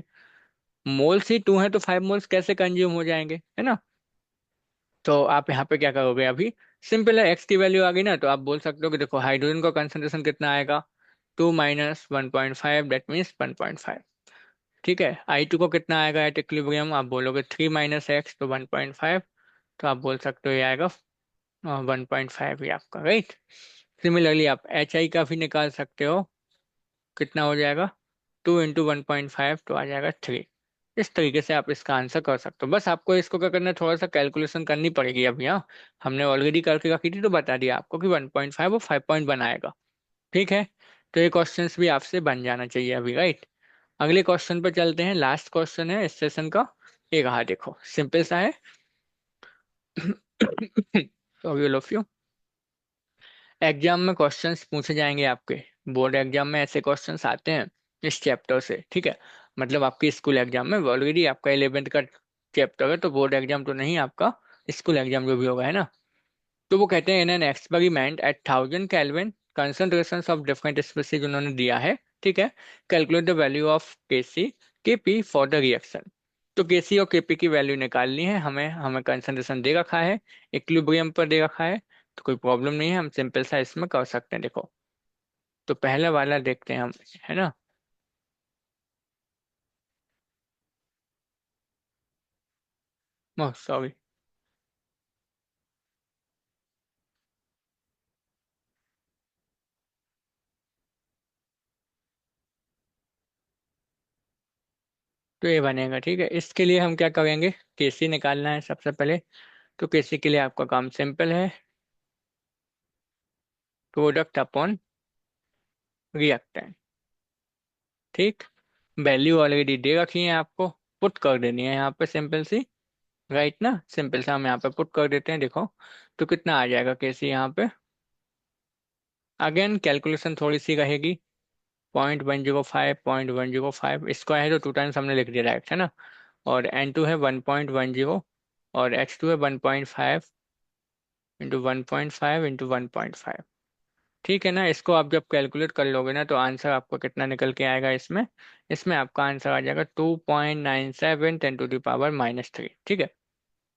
मोल्स ही 2 हैं तो 5 मोल्स कैसे कंज्यूम हो जाएंगे, है ना। तो आप यहाँ पे क्या करोगे, अभी सिंपल है, एक्स की वैल्यू आ गई ना, तो आप बोल सकते हो कि देखो हाइड्रोजन का कंसंट्रेशन कितना आएगा, 2 - 1.5, दैट मीन्स 1.5। ठीक है, I2 को कितना आएगा एट इक्विलिब्रियम, आप बोलोगे 3 - x, तो 1.5। तो आप बोल सकते हो ये आएगा 1.5 ही आपका, राइट। सिमिलरली आप HI का भी निकाल सकते हो, कितना हो जाएगा, 2 × 1.5, तो आ जाएगा 3। इस तरीके से आप इसका आंसर कर सकते हो। बस आपको इसको क्या करना है, थोड़ा सा कैलकुलेशन करनी पड़ेगी अभी, हाँ। हमने ऑलरेडी करके रखी थी तो बता दिया आपको कि 1.5 और 5.1 आएगा, ठीक है। तो ये क्वेश्चंस भी आपसे बन जाना चाहिए अभी, राइट। अगले क्वेश्चन पर चलते हैं, लास्ट क्वेश्चन है इस सेशन का। ये रहा, देखो सिंपल सा है। Sorry all of you. Exam में क्वेश्चंस पूछे जाएंगे आपके, बोर्ड एग्जाम में ऐसे क्वेश्चंस आते हैं इस चैप्टर से, ठीक है। मतलब आपकी स्कूल एग्जाम में ऑलरेडी आपका 11th का चैप्टर है, तो बोर्ड एग्जाम तो नहीं, आपका स्कूल एग्जाम जो भी होगा, है ना। तो वो कहते हैं in an experiment at 1000 kelvin concentration of different species उन्होंने दिया है, ठीक है। Calculate the value of Kc Kp for the reaction. तो Kc और Kp की वैल्यू निकालनी है हमें, हमें कंसंट्रेशन दे रखा है, इक्विलिब्रियम पर दे रखा है। तो कोई प्रॉब्लम नहीं है, हम सिंपल सा इसमें कर सकते हैं, देखो। तो पहला वाला देखते हैं हम, है ना। सॉरी। तो ये बनेगा, ठीक है। इसके लिए हम क्या करेंगे, Kc निकालना है सबसे पहले। तो Kc के लिए आपका काम सिंपल है, प्रोडक्ट अपॉन रिएक्टेंट, ठीक। वैल्यू ऑलरेडी दे रखी है आपको, पुट कर देनी है यहाँ पे सिंपल सी, राइट ना। सिंपल सा हम यहाँ पे पुट कर देते हैं, देखो। तो कितना आ जाएगा Kc यहाँ पे, अगेन कैलकुलेशन थोड़ी सी रहेगी। 0.105, 0.105 स्क्वायर है तो 2 टाइम्स हमने लिख दिया डायरेक्ट, है ना। और N2 है 1.10, और H2 है 1.5 इंटू 1.5 इंटू 1.5। ठीक है ना। इसको आप जब कैलकुलेट कर लोगे ना तो आंसर आपको कितना निकल के आएगा इसमें। इसमें आपका आंसर आ जाएगा 2.97 10⁻³ ठीक है।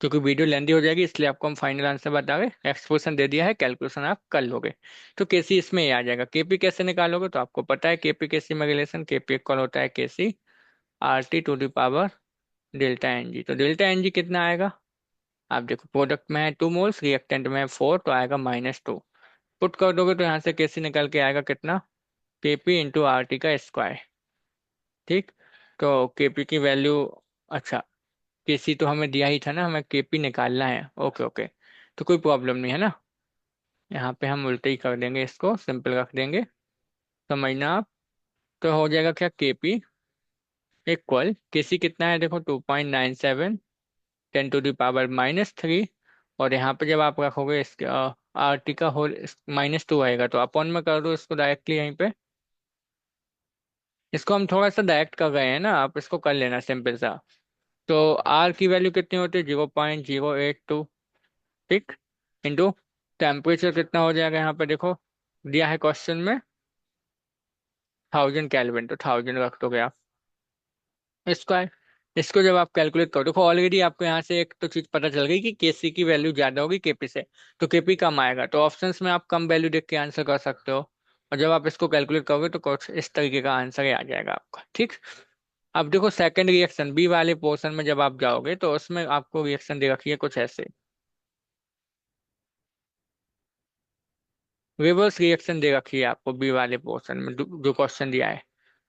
क्योंकि वीडियो लेंदी हो जाएगी इसलिए आपको हम फाइनल आंसर बता रहे, एक्सप्रेशन दे दिया है, कैलकुलेशन आप कर लोगे। तो केसी इसमें ये आ जाएगा। केपी कैसे निकालोगे तो आपको पता है, केपी केसी में रिलेशन, केपी इक्वल होता है केसी RT⁻ डेल्टा एन जी। तो डेल्टा एन जी कितना आएगा, आप देखो प्रोडक्ट में है 2 मोल्स, रिएक्टेंट में है 4, तो आएगा -2। पुट कर दोगे तो यहाँ से केसी निकल के आएगा कितना, केपी इंटू आर टी का स्क्वायर। ठीक। तो केपी की वैल्यू, अच्छा केसी तो हमें दिया ही था ना, हमें केपी निकालना है। ओके ओके, तो कोई प्रॉब्लम नहीं है ना। यहाँ पे हम उल्टे ही कर देंगे, इसको सिंपल रख देंगे, समझना आप। तो हो जाएगा क्या, केपी इक्वल केसी कितना है देखो 2.97 10⁻³ और यहाँ पे जब आप रखोगे इसके आर टी का होल -2 आएगा तो अपॉन में कर दो इसको डायरेक्टली यहीं पे। इसको हम थोड़ा सा डायरेक्ट कर रहे हैं ना, आप इसको कर लेना सिंपल सा। तो आर की वैल्यू कितनी होती है 0.082। ठीक। इंटू टेम्परेचर कितना हो जाएगा यहाँ पे देखो, दिया है क्वेश्चन में 1000 केल्विन, तो 1000 रख दोगे आप। स्क्वायर, इसको जब आप कैलकुलेट करो देखो ऑलरेडी आपको यहाँ से एक तो चीज पता चल गई कि केसी की वैल्यू ज्यादा होगी केपी से, तो केपी कम आएगा, तो ऑप्शंस में आप कम वैल्यू देख के आंसर कर सकते हो। और जब आप इसको कैलकुलेट करोगे तो कुछ इस तरीके का आंसर ही आ जाएगा आपका। ठीक। अब देखो सेकंड रिएक्शन बी वाले पोर्शन में जब आप जाओगे तो उसमें आपको रिएक्शन दे रखी है कुछ ऐसे, रिवर्स रिएक्शन दे रखी है आपको बी वाले पोर्शन में जो क्वेश्चन दिया है,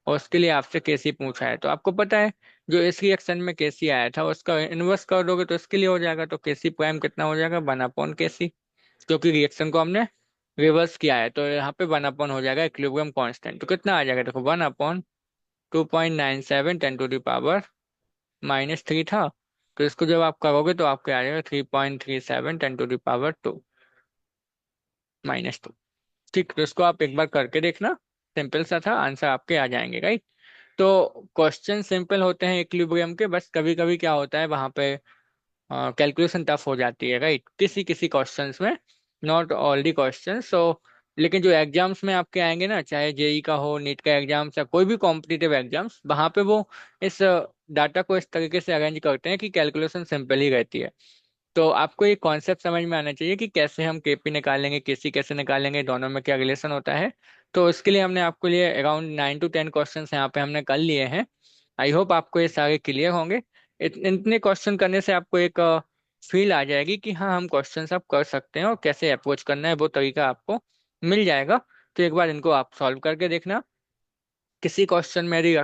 और उसके लिए आपसे केसी पूछा है। तो आपको पता है जो इस रिएक्शन में केसी आया था उसका इन्वर्स कर दोगे तो इसके लिए हो जाएगा, तो केसी प्राइम कितना हो जाएगा 1/केसी, क्योंकि रिएक्शन को हमने रिवर्स किया है। तो यहाँ पे 1 हो जाएगा इक्विलिब्रियम कांस्टेंट, तो कितना आ जाएगा देखो 1/2.97 10⁻³ था। तो इसको जब आप करोगे तो आपके आ जाएगा 3.37 10⁻²। ठीक। तो इसको आप एक बार करके देखना, सिंपल सा था, आंसर आपके आ जाएंगे राइट। तो क्वेश्चन सिंपल होते हैं इक्विलिब्रियम के, बस कभी कभी क्या होता है वहां पे कैलकुलेशन टफ हो जाती है राइट, किसी किसी क्वेश्चंस में, नॉट ऑल दी क्वेश्चन। सो लेकिन जो एग्जाम्स में आपके आएंगे ना, चाहे जेई का हो, नीट का एग्जाम्स या कोई भी कॉम्पिटिटिव एग्जाम्स, वहां पे वो इस डाटा को इस तरीके से अरेंज करते हैं कि कैलकुलेशन सिंपल ही रहती है। तो आपको ये कॉन्सेप्ट समझ में आना चाहिए कि कैसे हम केपी निकालेंगे, केसी कैसे निकालेंगे, दोनों में क्या रिलेशन होता है। तो इसके लिए हमने आपको लिए अराउंड 9 to 10 क्वेश्चन यहाँ पे हमने कर लिए हैं। आई होप आपको ये सारे क्लियर होंगे। इतने क्वेश्चन करने से आपको एक फील आ जाएगी कि हाँ हम क्वेश्चन आप कर सकते हैं, और कैसे अप्रोच करना है वो तरीका आपको मिल जाएगा। तो एक बार इनको आप सॉल्व करके देखना। किसी क्वेश्चन में यदि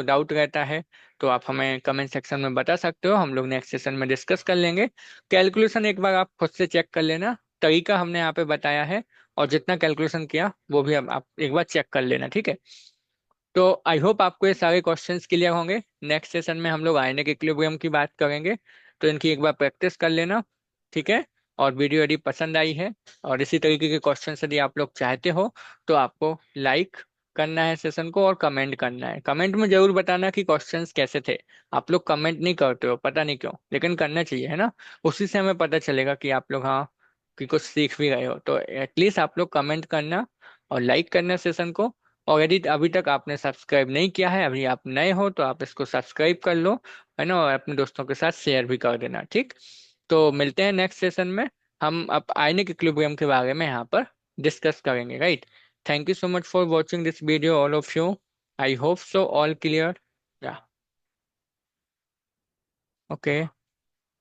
डाउट रहता है तो आप हमें कमेंट सेक्शन में बता सकते हो, हम लोग नेक्स्ट सेशन में डिस्कस कर लेंगे। कैलकुलेशन एक बार आप खुद से चेक कर लेना, तरीका हमने यहाँ पे बताया है, और जितना कैलकुलेशन किया वो भी आप एक बार चेक कर लेना, ठीक है। तो आई होप आपको ये सारे क्वेश्चंस क्लियर होंगे। नेक्स्ट सेशन में हम लोग आयनिक इक्विलिब्रियम की बात करेंगे, तो इनकी एक बार प्रैक्टिस कर लेना, ठीक है। और वीडियो यदि पसंद आई है और इसी तरीके के क्वेश्चंस यदि आप लोग चाहते हो तो आपको लाइक करना है सेशन को, और कमेंट करना है। कमेंट में जरूर बताना कि क्वेश्चंस कैसे थे। आप लोग कमेंट नहीं करते हो, पता नहीं क्यों, लेकिन करना चाहिए, है ना। उसी से हमें पता चलेगा कि आप लोग हाँ कि कुछ सीख भी रहे हो। तो एटलीस्ट आप लोग कमेंट करना और लाइक करना सेशन को। और यदि अभी तक आपने सब्सक्राइब नहीं किया है, अभी आप नए हो, तो आप इसको सब्सक्राइब कर लो, है ना, और अपने दोस्तों के साथ शेयर भी कर देना, ठीक। तो मिलते हैं नेक्स्ट सेशन में। हम अब आयनिक इक्विलिब्रियम के बारे में यहाँ पर डिस्कस करेंगे, right. Thank you so much for watching this video all of you. I hope so all clear. या ओके।